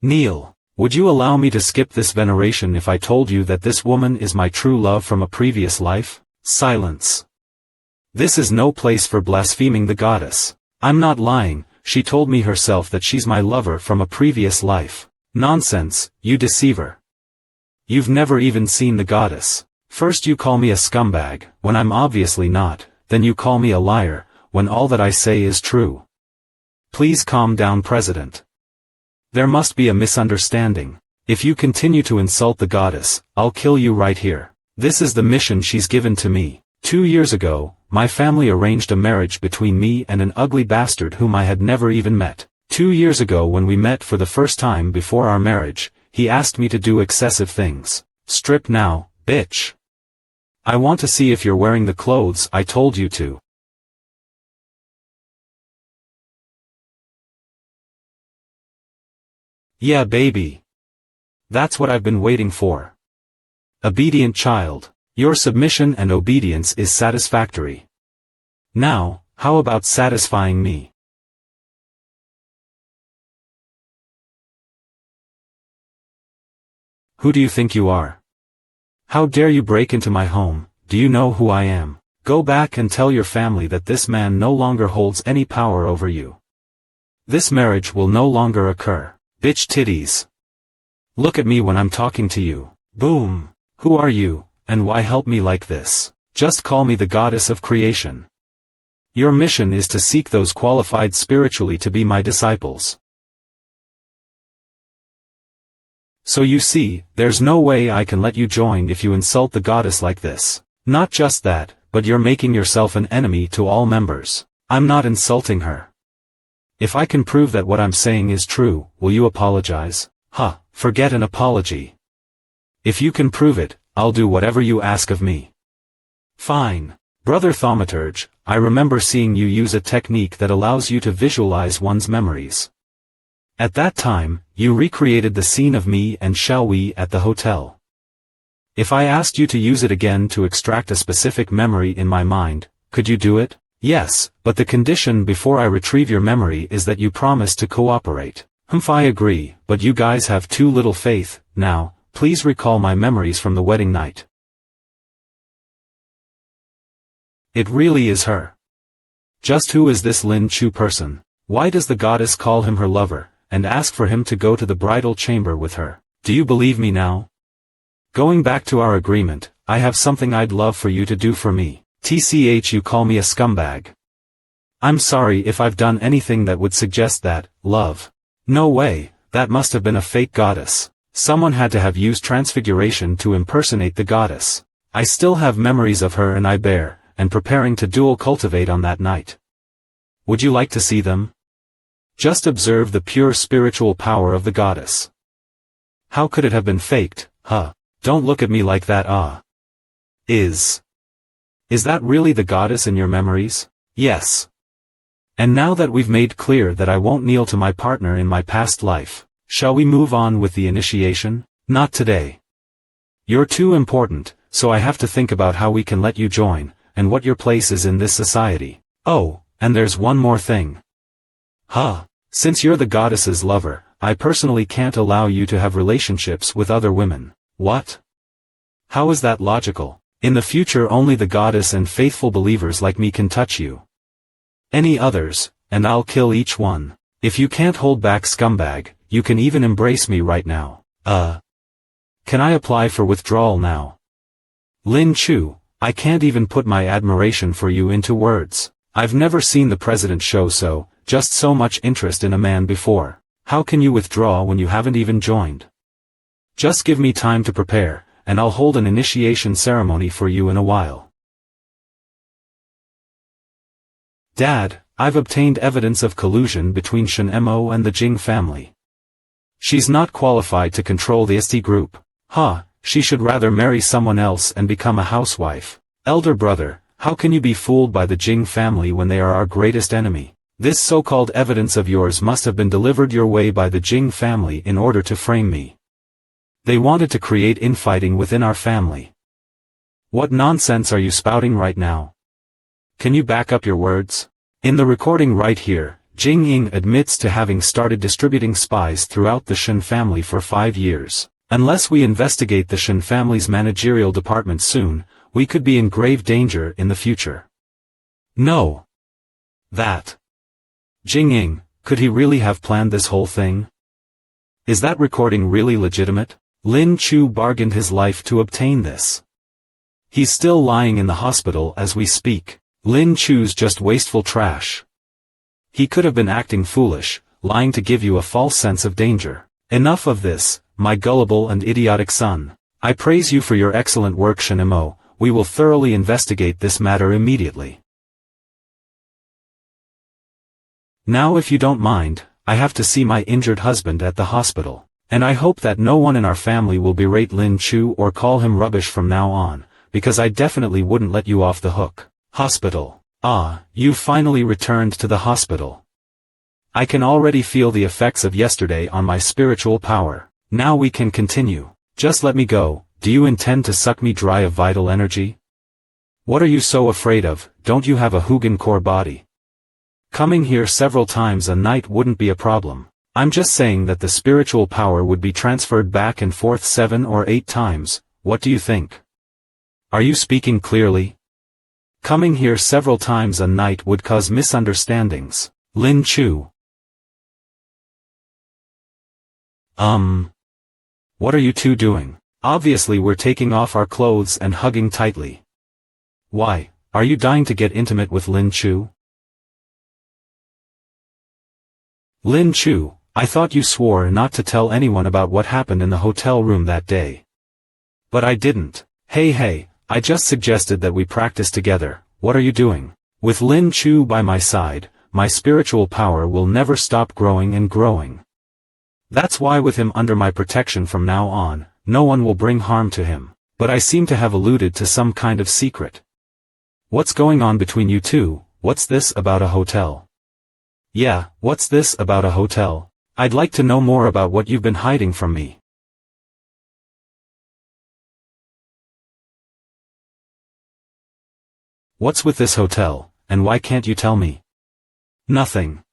Kneel. Would you allow me to skip this veneration if I told you that this woman is my true love from a previous life? Silence. This is no place for blaspheming the goddess. I'm not lying, she told me herself that she's my lover from a previous life. Nonsense, you deceiver. You've never even seen the goddess. First you call me a scumbag, when I'm obviously not, then you call me a liar, when all that I say is true. Please calm down, President. There must be a misunderstanding. If you continue to insult the goddess, I'll kill you right here. This is the mission she's given to me. 2 years ago, my family arranged a marriage between me and an ugly bastard whom I had never even met. 2 years ago, when we met for the first time before our marriage, he asked me to do excessive things. Strip now, bitch. I want to see if you're wearing the clothes I told you to. Yeah, baby. That's what I've been waiting for. Obedient child. Your submission and obedience is satisfactory. Now, how about satisfying me? Who do you think you are? How dare you break into my home? Do you know who I am? Go back and tell your family that this man no longer holds any power over you. This marriage will no longer occur. Bitch titties. Look at me when I'm talking to you. Boom. Who are you, and why help me like this? Just call me the goddess of creation. Your mission is to seek those qualified spiritually to be my disciples. So you see, there's no way I can let you join if you insult the goddess like this. Not just that, but you're making yourself an enemy to all members. I'm not insulting her. If I can prove that what I'm saying is true, will you apologize? Huh, forget an apology. If you can prove it, I'll do whatever you ask of me. Fine. Brother Thaumaturge, I remember seeing you use a technique that allows you to visualize one's memories. At that time, you recreated the scene of me and Shall We at the hotel. If I asked you to use it again to extract a specific memory in my mind, could you do it? Yes, but the condition before I retrieve your memory is that you promise to cooperate. I agree, but you guys have too little faith. Now, please recall my memories from the wedding night. It really is her. Just who is this Lin Chu person? Why does the goddess call him her lover, and ask for him to go to the bridal chamber with her? Do you believe me now? Going back to our agreement, I have something I'd love for you to do for me. TCH, you call me a scumbag. I'm sorry if I've done anything that would suggest that, love. No way, that must have been a fake goddess. Someone had to have used transfiguration to impersonate the goddess. I still have memories of her and I bear, and preparing to dual cultivate on that night. Would you like to see them? Just observe the pure spiritual power of the goddess. How could it have been faked, huh? Don't look at me like that. Is that really the goddess in your memories? Yes. And now that we've made clear that I won't kneel to my partner in my past life, shall we move on with the initiation? Not today. You're too important, so I have to think about how we can let you join, and what your place is in this society. Oh, and there's one more thing. Since you're the goddess's lover, I personally can't allow you to have relationships with other women. What? How is that logical? In the future only the goddess and faithful believers like me can touch you. Any others, and I'll kill each one. If you can't hold back, scumbag, you can even embrace me right now. Can I apply for withdrawal now? Lin Chu, I can't even put my admiration for you into words. I've never seen the president show just so much interest in a man before. How can you withdraw when you haven't even joined? Just give me time to prepare, and I'll hold an initiation ceremony for you in a while. Dad, I've obtained evidence of collusion between Shen Mo and the Jing family. She's not qualified to control the ST group. She should rather marry someone else and become a housewife. Elder brother, how can you be fooled by the Jing family when they are our greatest enemy? This so-called evidence of yours must have been delivered your way by the Jing family in order to frame me. They wanted to create infighting within our family. What nonsense are you spouting right now? Can you back up your words? In the recording right here, Jing Ying admits to having started distributing spies throughout the Shen family for 5 years. Unless we investigate the Shen family's managerial department soon, we could be in grave danger in the future. No. That. Jing Ying, could he really have planned this whole thing? Is that recording really legitimate? Lin Chu bargained his life to obtain this. He's still lying in the hospital as we speak. Lin Chu's just wasteful trash. He could have been acting foolish, lying to give you a false sense of danger. Enough of this, my gullible and idiotic son. I praise you for your excellent work, Shinimo. We will thoroughly investigate this matter immediately. Now if you don't mind, I have to see my injured husband at the hospital. And I hope that no one in our family will berate Lin Chu or call him rubbish from now on, because I definitely wouldn't let you off the hook. Hospital. Ah, you finally returned to the hospital. I can already feel the effects of yesterday on my spiritual power. Now we can continue. Just let me go. Do you intend to suck me dry of vital energy? What are you so afraid of? Don't you have a Hugin core body? Coming here several times a night wouldn't be a problem. I'm just saying that the spiritual power would be transferred back and forth 7 or 8 times. What do you think? Are you speaking clearly? Coming here several times a night would cause misunderstandings. Lin Chu. What are you two doing? Obviously we're taking off our clothes and hugging tightly. Why, are you dying to get intimate with Lin Chu? Lin Chu, I thought you swore not to tell anyone about what happened in the hotel room that day. But I didn't. Hey, I just suggested that we practice together. What are you doing? With Lin Chu by my side, my spiritual power will never stop growing and growing. That's why with him under my protection from now on, no one will bring harm to him. But I seem to have alluded to some kind of secret. What's going on between you two? What's this about a hotel? Yeah, what's this about a hotel? I'd like to know more about what you've been hiding from me. What's with this hotel, and why can't you tell me? Nothing.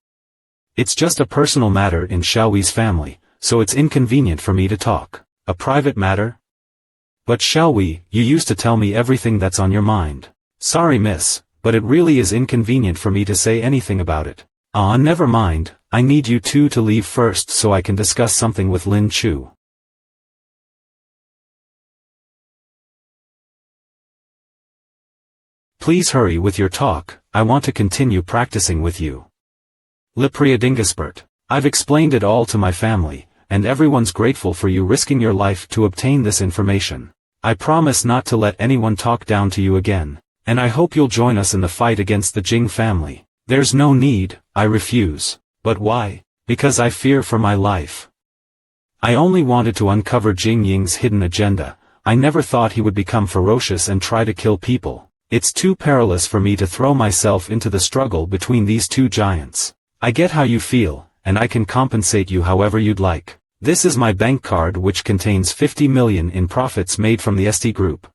It's just a personal matter in Xiaoyi's family, so it's inconvenient for me to talk. A private matter? But Xiaoyi, you used to tell me everything that's on your mind. Sorry miss, but it really is inconvenient for me to say anything about it. Never mind, I need you two to leave first so I can discuss something with Lin Chu. Please hurry with your talk, I want to continue practicing with you. Lipriadingaspert, I've explained it all to my family, and everyone's grateful for you risking your life to obtain this information. I promise not to let anyone talk down to you again, and I hope you'll join us in the fight against the Jing family. There's no need, I refuse. But why? Because I fear for my life. I only wanted to uncover Jing Ying's hidden agenda. I never thought he would become ferocious and try to kill people. It's too perilous for me to throw myself into the struggle between these two giants. I get how you feel, and I can compensate you however you'd like. This is my bank card which contains 50 million in profits made from the ST group.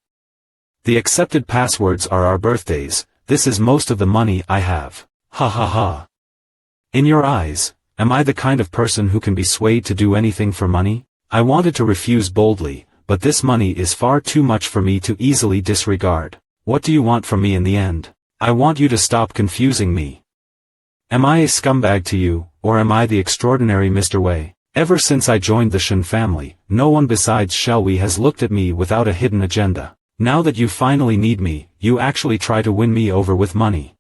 The accepted passwords are our birthdays. This is most of the money I have. Ha ha ha. In your eyes, am I the kind of person who can be swayed to do anything for money? I wanted to refuse boldly, but this money is far too much for me to easily disregard. What do you want from me in the end? I want you to stop confusing me. Am I a scumbag to you, or am I the extraordinary Mr. Wei? Ever since I joined the Shen family, no one besides Xiaowei has looked at me without a hidden agenda. Now that you finally need me, you actually try to win me over with money.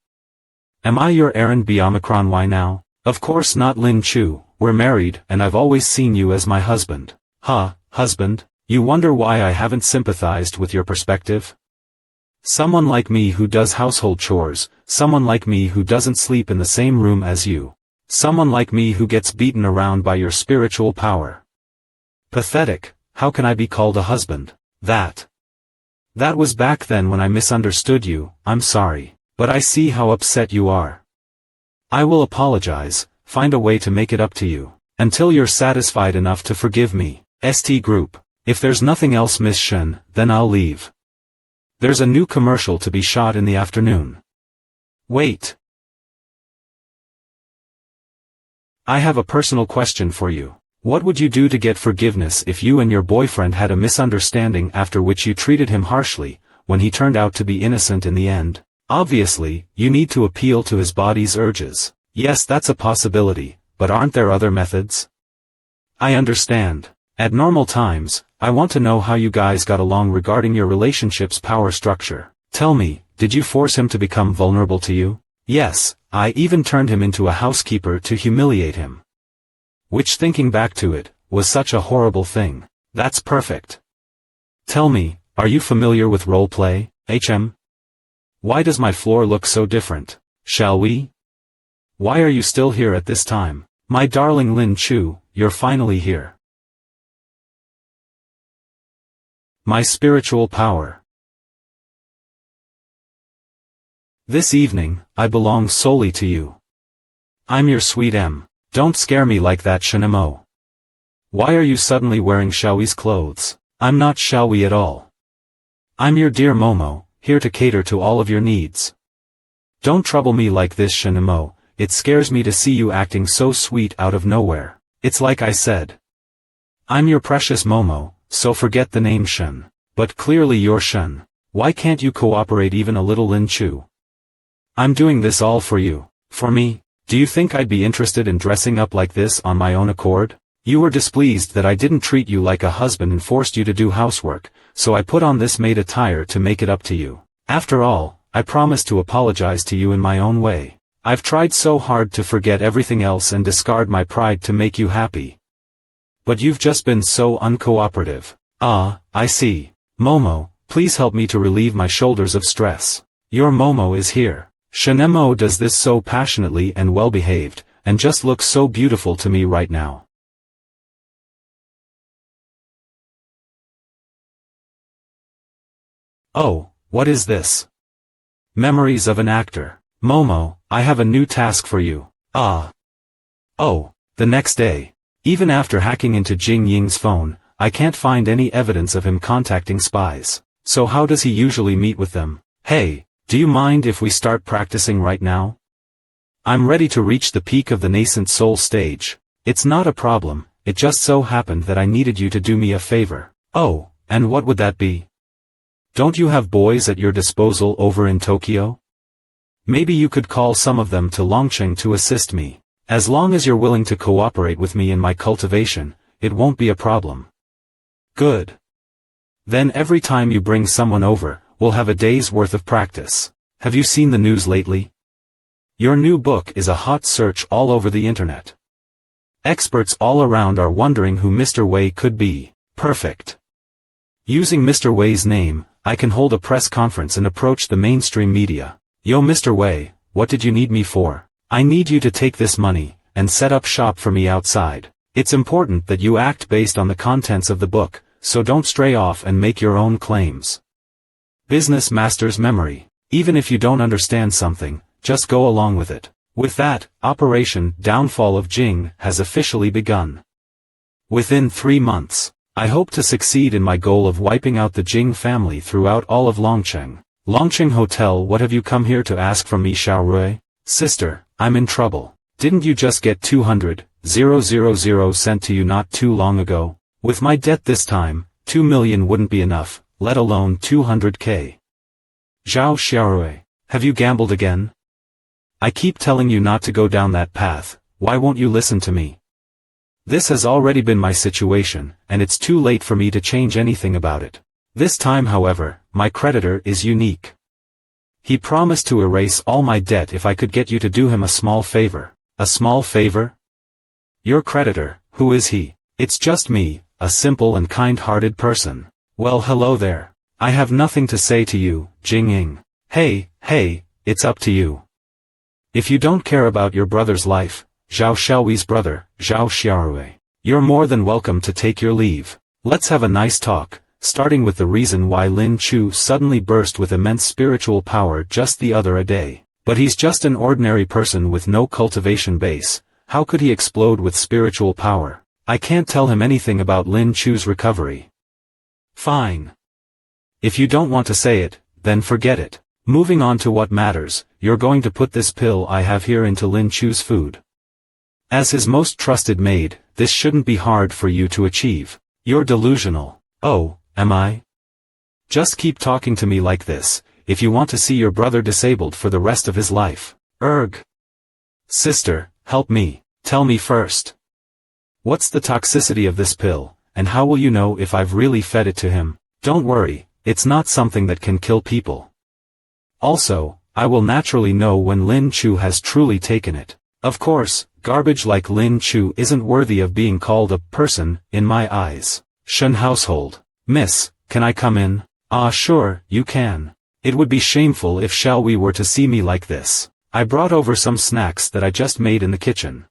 Am I your errand B Omicron Y now? Of course not Lin Chu, we're married and I've always seen you as my husband. Husband? You wonder why I haven't sympathized with your perspective? Someone like me who does household chores, someone like me who doesn't sleep in the same room as you. Someone like me who gets beaten around by your spiritual power. Pathetic, how can I be called a husband? That was back then when I misunderstood you, I'm sorry, but I see how upset you are. I will apologize, find a way to make it up to you, until you're satisfied enough to forgive me. ST Group, if there's nothing else Miss Shen, then I'll leave. There's a new commercial to be shot in the afternoon. Wait. I have a personal question for you. What would you do to get forgiveness if you and your boyfriend had a misunderstanding after which you treated him harshly, when he turned out to be innocent in the end? Obviously, you need to appeal to his body's urges. Yes, that's a possibility, but aren't there other methods? I understand. At normal times, I want to know how you guys got along regarding your relationship's power structure. Tell me, did you force him to become vulnerable to you? Yes, I even turned him into a housekeeper to humiliate him. Which, thinking back to it, was such a horrible thing. That's perfect. Tell me, are you familiar with role-play, HM? Why does my floor look so different? Shall we? Why are you still here at this time? My darling Lin Chu, you're finally here. My spiritual power. This evening, I belong solely to you. I'm your sweet M. Don't scare me like that, Shinemo. Why are you suddenly wearing Xiaoyi's clothes? I'm not Xiaoyi at all. I'm your dear Momo, here to cater to all of your needs. Don't trouble me like this, Shinemo. It scares me to see you acting so sweet out of nowhere. It's like I said. I'm your precious Momo, so forget the name Shen. But clearly you're Shen. Why can't you cooperate even a little, Lin Chu? I'm doing this all for you. For me? Do you think I'd be interested in dressing up like this on my own accord? You were displeased that I didn't treat you like a husband and forced you to do housework, so I put on this maid attire to make it up to you. After all, I promised to apologize to you in my own way. I've tried so hard to forget everything else and discard my pride to make you happy. But you've just been so uncooperative. Ah, I see. Momo, please help me to relieve my shoulders of stress. Your Momo is here. Shinemo does this so passionately and well-behaved, and just looks so beautiful to me right now. Oh, what is this? Memories of an actor. Momo, I have a new task for you. Ah. Oh, the next day. Even after hacking into Jing Ying's phone, I can't find any evidence of him contacting spies. So how does he usually meet with them? Hey, do you mind if we start practicing right now? I'm ready to reach the peak of the nascent soul stage. It's not a problem, it just so happened that I needed you to do me a favor. Oh, and what would that be? Don't you have boys at your disposal over in Tokyo? Maybe you could call some of them to Longqing to assist me. As long as you're willing to cooperate with me in my cultivation, it won't be a problem. Good. Then every time you bring someone over, we'll have a day's worth of practice. Have you seen the news lately? Your new book is a hot search all over the internet. Experts all around are wondering who Mr. Wei could be. Perfect. Using Mr. Wei's name, I can hold a press conference and approach the mainstream media. Yo, Mr. Wei, what did you need me for? I need you to take this money, and set up shop for me outside. It's important that you act based on the contents of the book, so don't stray off and make your own claims. Business master's memory. Even if you don't understand something, just go along with it. With that, Operation Downfall of Jing has officially begun. Within 3 months, I hope to succeed in my goal of wiping out the Jing family throughout all of Longqing. Longqing Hotel, what have you come here to ask from me, Xiaorui? Sister, I'm in trouble. Didn't you just get 200,000 sent to you not too long ago? With my debt this time, 2 million wouldn't be enough, let alone 200k. Zhao Xiaorui, have you gambled again? I keep telling you not to go down that path, why won't you listen to me? This has already been my situation, and it's too late for me to change anything about it. This time, however, my creditor is unique. He promised to erase all my debt if I could get you to do him a small favor. A small favor? Your creditor, who is he? It's just me, a simple and kind-hearted person. Well, hello there. I have nothing to say to you, Jing Ying. Hey, it's up to you. If you don't care about your brother's life, Zhao Xiaoyi's brother, Zhao Xiaorui, you're more than welcome to take your leave. Let's have a nice talk, starting with the reason why Lin Chu suddenly burst with immense spiritual power just the other day. But he's just an ordinary person with no cultivation base, how could he explode with spiritual power? I can't tell him anything about Lin Chu's recovery. Fine. If you don't want to say it, then forget it. Moving on to what matters, you're going to put this pill I have here into Lin Chu's food. As his most trusted maid, this shouldn't be hard for you to achieve. You're delusional. Oh, am I? Just keep talking to me like this, if you want to see your brother disabled for the rest of his life. Erg. Sister, help me. Tell me first. What's the toxicity of this pill, and how will you know if I've really fed it to him? Don't worry, it's not something that can kill people. Also, I will naturally know when Lin Chu has truly taken it. Of course, garbage like Lin Chu isn't worthy of being called a person, in my eyes. Shen household. Miss, can I come in? Ah, sure, you can. It would be shameful if Shall We were to see me like this. I brought over some snacks that I just made in the kitchen.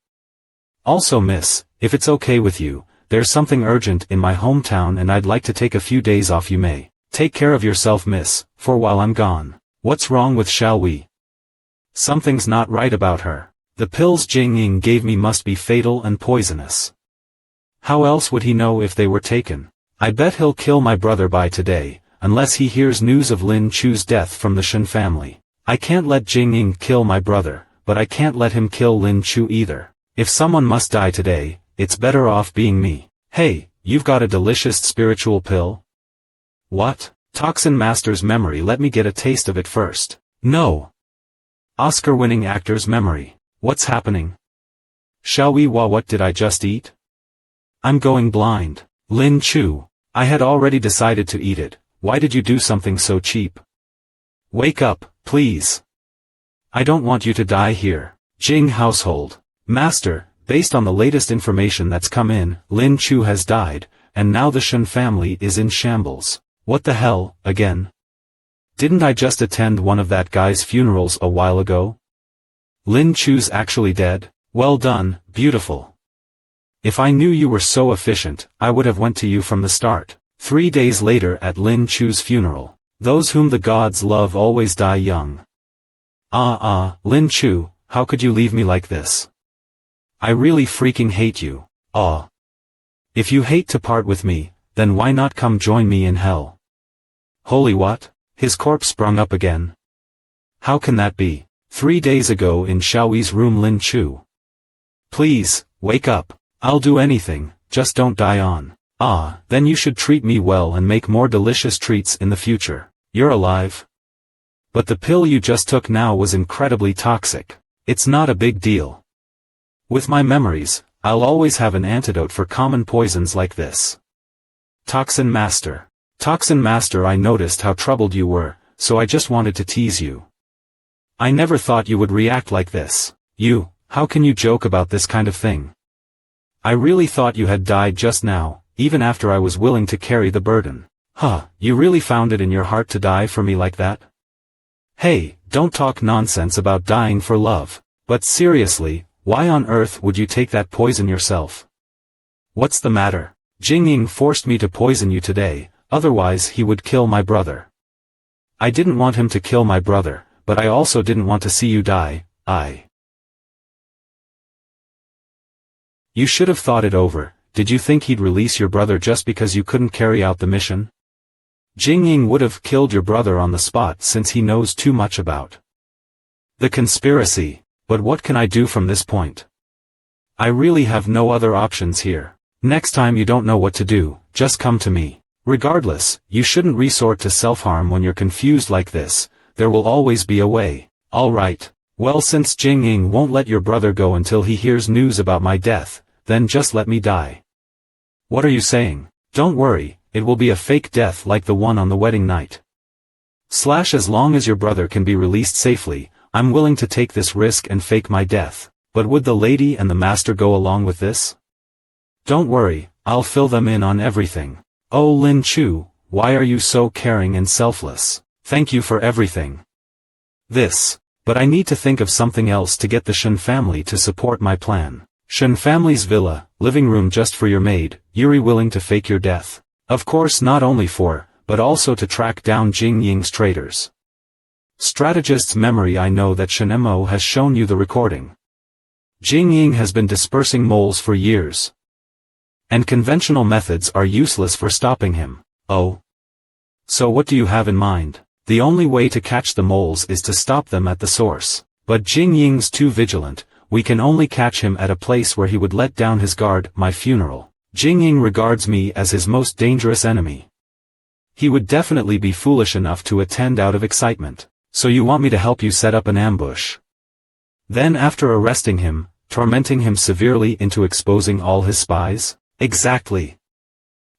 Also miss, if it's okay with you, there's something urgent in my hometown and I'd like to take a few days off. You may. Take care of yourself miss, for while I'm gone. What's wrong with Shall We? Something's not right about her. The pills Jing Ying gave me must be fatal and poisonous. How else would he know if they were taken? I bet he'll kill my brother by today, unless he hears news of Lin Chu's death from the Shen family. I can't let Jing Ying kill my brother, but I can't let him kill Lin Chu either. If someone must die today, it's better off being me. Hey, you've got a delicious spiritual pill? What? Toxin Master's memory, let me get a taste of it first. No. Oscar-winning actor's memory. What's happening? Shall we? What did I just eat? I'm going blind. Lin Chu. I had already decided to eat it. Why did you do something so cheap? Wake up, please. I don't want you to die here. Jing household. Master, based on the latest information that's come in, Lin Chu has died, and now the Shen family is in shambles. What the hell, again? Didn't I just attend one of that guy's funerals a while ago? Lin Chu's actually dead? Well done, beautiful. If I knew you were so efficient, I would have went to you from the start. 3 days later at Lin Chu's funeral. Those whom the gods love always die young. Lin Chu, how could you leave me like this? I really freaking hate you. If you hate to part with me, then why not come join me in hell? Holy what? His corpse sprung up again. How can that be? 3 days ago in Xiaoyi's room. Lin Chu. Please, wake up. I'll do anything, just don't die on. Then you should treat me well and make more delicious treats in the future. You're alive. But the pill you just took now was incredibly toxic. It's not a big deal. With my memories, I'll always have an antidote for common poisons like this. Toxin Master. Toxin Master, I noticed how troubled you were, so I just wanted to tease you. I never thought you would react like this. How can you joke about this kind of thing? I really thought you had died just now, even after I was willing to carry the burden. You really found it in your heart to die for me like that? Hey, don't talk nonsense about dying for love. But seriously, why on earth would you take that poison yourself? What's the matter? Jing Ying forced me to poison you today, otherwise he would kill my brother. I didn't want him to kill my brother, but I also didn't want to see you die. You should have thought it over. Did you think he'd release your brother just because you couldn't carry out the mission? Jing Ying would have killed your brother on the spot since he knows too much about the conspiracy. But what can I do from this point? I really have no other options here. Next time you don't know what to do, just come to me. Regardless, you shouldn't resort to self-harm when you're confused like this. There will always be a way. Alright. Well, since Jing Ying won't let your brother go until he hears news about my death, then just let me die. What are you saying? Don't worry, it will be a fake death like the one on the wedding night. As long as your brother can be released safely, I'm willing to take this risk and fake my death. But would the lady and the master go along with this? Don't worry, I'll fill them in on everything. Oh Lin Chu, why are you so caring and selfless? Thank you for everything. But I need to think of something else to get the Shen family to support my plan. Shen family's villa, living room just for your maid, Yuri willing to fake your death. Of course not only for, but also to track down Jing Ying's traitors. Strategist's memory, I know that Shen Mo has shown you the recording. Jing Ying has been dispersing moles for years. And conventional methods are useless for stopping him. Oh. So what do you have in mind? The only way to catch the moles is to stop them at the source. But Jing Ying's too vigilant, we can only catch him at a place where he would let down his guard, my funeral. Jing Ying regards me as his most dangerous enemy. He would definitely be foolish enough to attend out of excitement. So you want me to help you set up an ambush? Then after arresting him, tormenting him severely into exposing all his spies? Exactly.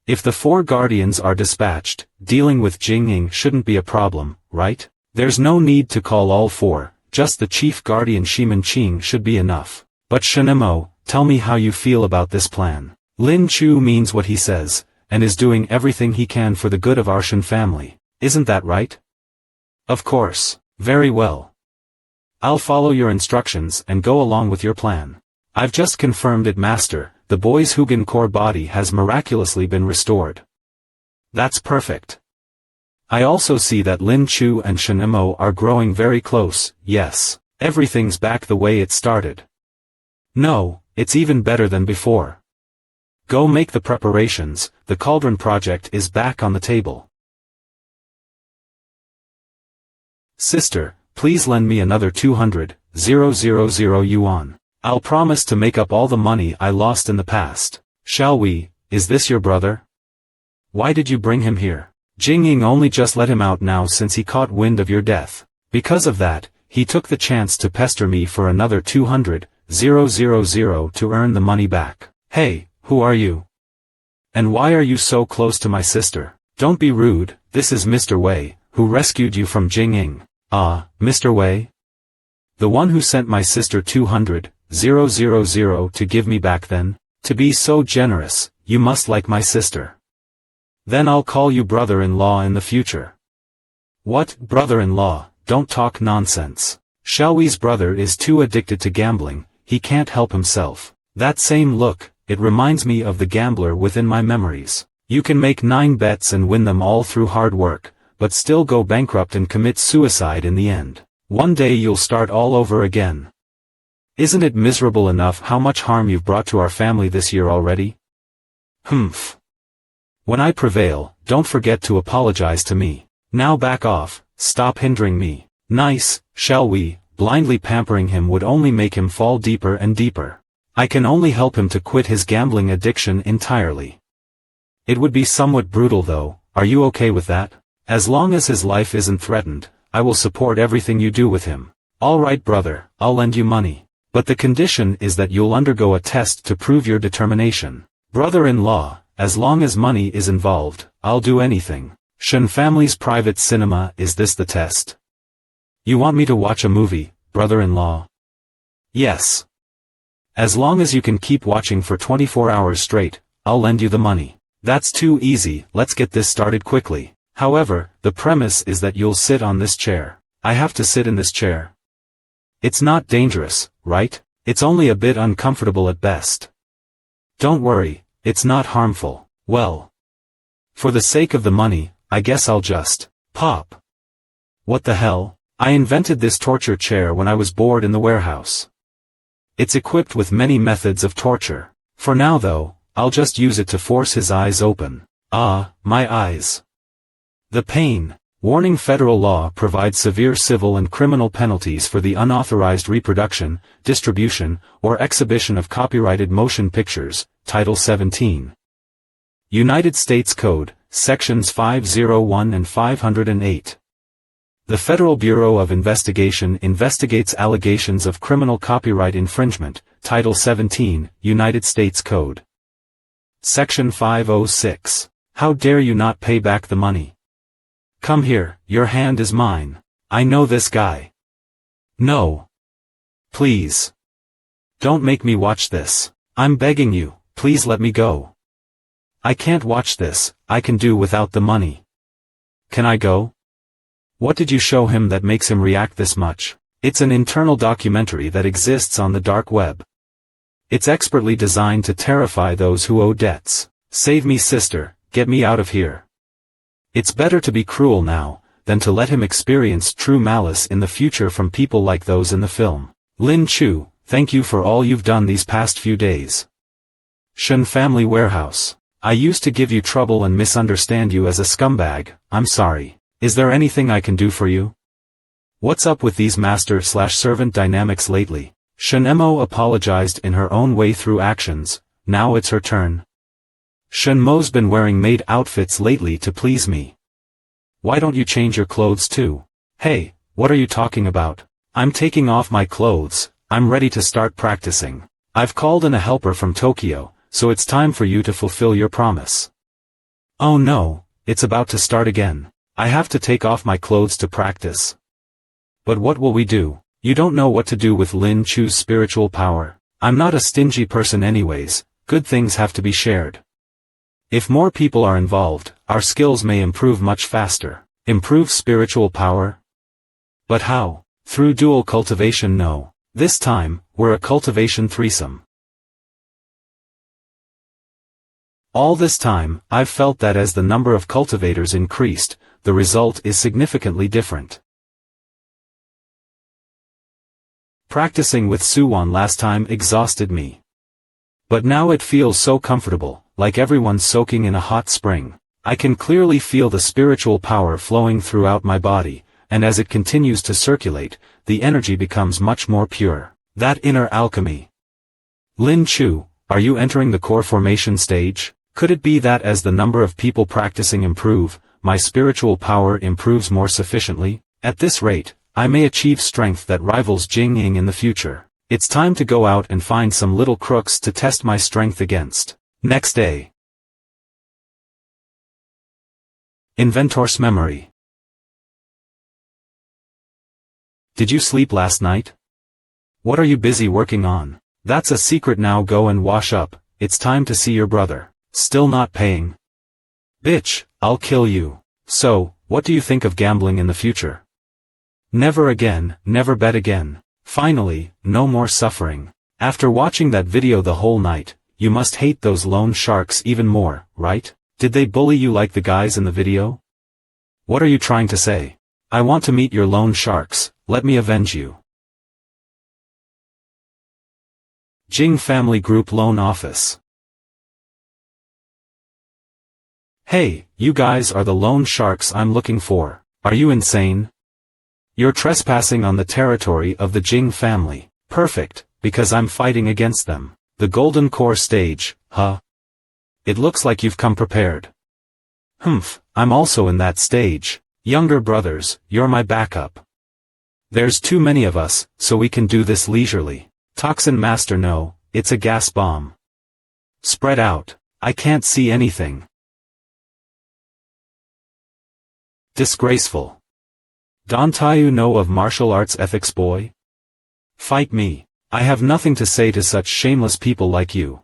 If the 4 guardians are dispatched, dealing with Jing shouldn't be a problem, right? There's no need to call all 4, just the chief guardian Shiman Qing should be enough. But Shenemo, tell me how you feel about this plan. Lin Chu means what he says, and is doing everything he can for the good of our Shen family. Isn't that right? Of course. Very well. I'll follow your instructions and go along with your plan. I've just confirmed it, Master. The boy's Hugin core body has miraculously been restored. That's perfect. I also see that Lin Chu and Shenemo are growing very close. Yes, everything's back the way it started. No, it's even better than before. Go make the preparations, the cauldron project is back on the table. Sister, please lend me another 200,000 yuan. I'll promise to make up all the money I lost in the past. Shall we? Is this your brother? Why did you bring him here? Jing only just let him out now since he caught wind of your death. Because of that, he took the chance to pester me for another 200,000 to earn the money back. Hey, who are you? And why are you so close to my sister? Don't be rude, this is Mr. Wei, who rescued you from Jing. Ah, Mr. Wei? The one who sent my sister 200,000 to give me back then? To be so generous, you must like my sister. Then I'll call you brother-in-law in the future. What, brother-in-law? Don't talk nonsense. Xiaoyi's brother is too addicted to gambling, he can't help himself. That same look, it reminds me of the gambler within my memories. You can make 9 bets and win them all through hard work, but still go bankrupt and commit suicide in the end. One day you'll start all over again. Isn't it miserable enough how much harm you've brought to our family this year already? Humph. When I prevail, don't forget to apologize to me. Now back off, stop hindering me. Nice, shall we? Blindly pampering him would only make him fall deeper and deeper. I can only help him to quit his gambling addiction entirely. It would be somewhat brutal though, are you okay with that? As long as his life isn't threatened, I will support everything you do with him. All right brother, I'll lend you money. But the condition is that you'll undergo a test to prove your determination. Brother-in-law, as long as money is involved, I'll do anything. Shen family's private cinema, is this the test? You want me to watch a movie, brother-in-law? Yes. As long as you can keep watching for 24 hours straight, I'll lend you the money. That's too easy, let's get this started quickly. However, the premise is that you'll sit on this chair. I have to sit in this chair. It's not dangerous, right? It's only a bit uncomfortable at best. Don't worry, it's not harmful. Well, for the sake of the money, I guess I'll just pop. What the hell? I invented this torture chair when I was bored in the warehouse. It's equipped with many methods of torture. For now though, I'll just use it to force his eyes open. Ah, my eyes. The pain. Warning: federal law provides severe civil and criminal penalties for the unauthorized reproduction, distribution, or exhibition of copyrighted motion pictures, Title 17. United States Code, Sections 501 and 508. The Federal Bureau of Investigation investigates allegations of criminal copyright infringement, Title 17, United States Code. Section 506. How dare you not pay back the money? Come here, your hand is mine. I know this guy. No. Please. Don't make me watch this. I'm begging you, please let me go. I can't watch this, I can do without the money. Can I go? What did you show him that makes him react this much? It's an internal documentary that exists on the dark web. It's expertly designed to terrify those who owe debts. Save me, sister, get me out of here. It's better to be cruel now, than to let him experience true malice in the future from people like those in the film. Lin Chu, thank you for all you've done these past few days. Shen Family Warehouse. I used to give you trouble and misunderstand you as a scumbag, I'm sorry. Is there anything I can do for you? What's up with these master/servant dynamics lately? Shenemo apologized in her own way through actions, now it's her turn. Shenmo's been wearing maid outfits lately to please me. Why don't you change your clothes too? Hey, what are you talking about? I'm taking off my clothes, I'm ready to start practicing. I've called in a helper from Tokyo, so it's time for you to fulfill your promise. Oh no, it's about to start again. I have to take off my clothes to practice. But what will we do? You don't know what to do with Lin Chu's spiritual power. I'm not a stingy person anyways, good things have to be shared. If more people are involved, our skills may improve much faster. Improve spiritual power? But how? Through dual cultivation? No. This time, we're a cultivation threesome. All this time, I've felt that as the number of cultivators increased, the result is significantly different. Practicing with Suwon last time exhausted me. But now it feels so comfortable, like everyone's soaking in a hot spring. I can clearly feel the spiritual power flowing throughout my body, and as it continues to circulate, the energy becomes much more pure. That inner alchemy. Lin Chu, are you entering the core formation stage? Could it be that as the number of people practicing improve, my spiritual power improves more sufficiently? At this rate, I may achieve strength that rivals Jing Ying in the future. It's time to go out and find some little crooks to test my strength against. Next day. Inventor's memory. Did you sleep last night? What are you busy working on? That's a secret now. Go and wash up, it's time to see your brother. Still not paying? Bitch, I'll kill you. So, what do you think of gambling in the future? Never again, never bet again. Finally, no more suffering. After watching that video the whole night, you must hate those loan sharks even more, right? Did they bully you like the guys in the video? What are you trying to say? I want to meet your loan sharks, let me avenge you. Jing Family Group Loan Office. Hey, you guys are the loan sharks I'm looking for. Are you insane? You're trespassing on the territory of the Jing family. Perfect, because I'm fighting against them. The Golden Core stage, huh? It looks like you've come prepared. Humph, I'm also in that stage. Younger brothers, you're my backup. There's too many of us, so we can do this leisurely. Toxin Master, no, it's a gas bomb. Spread out. I can't see anything. Disgraceful. Don't you know of martial arts ethics, boy? Fight me. I have nothing to say to such shameless people like you.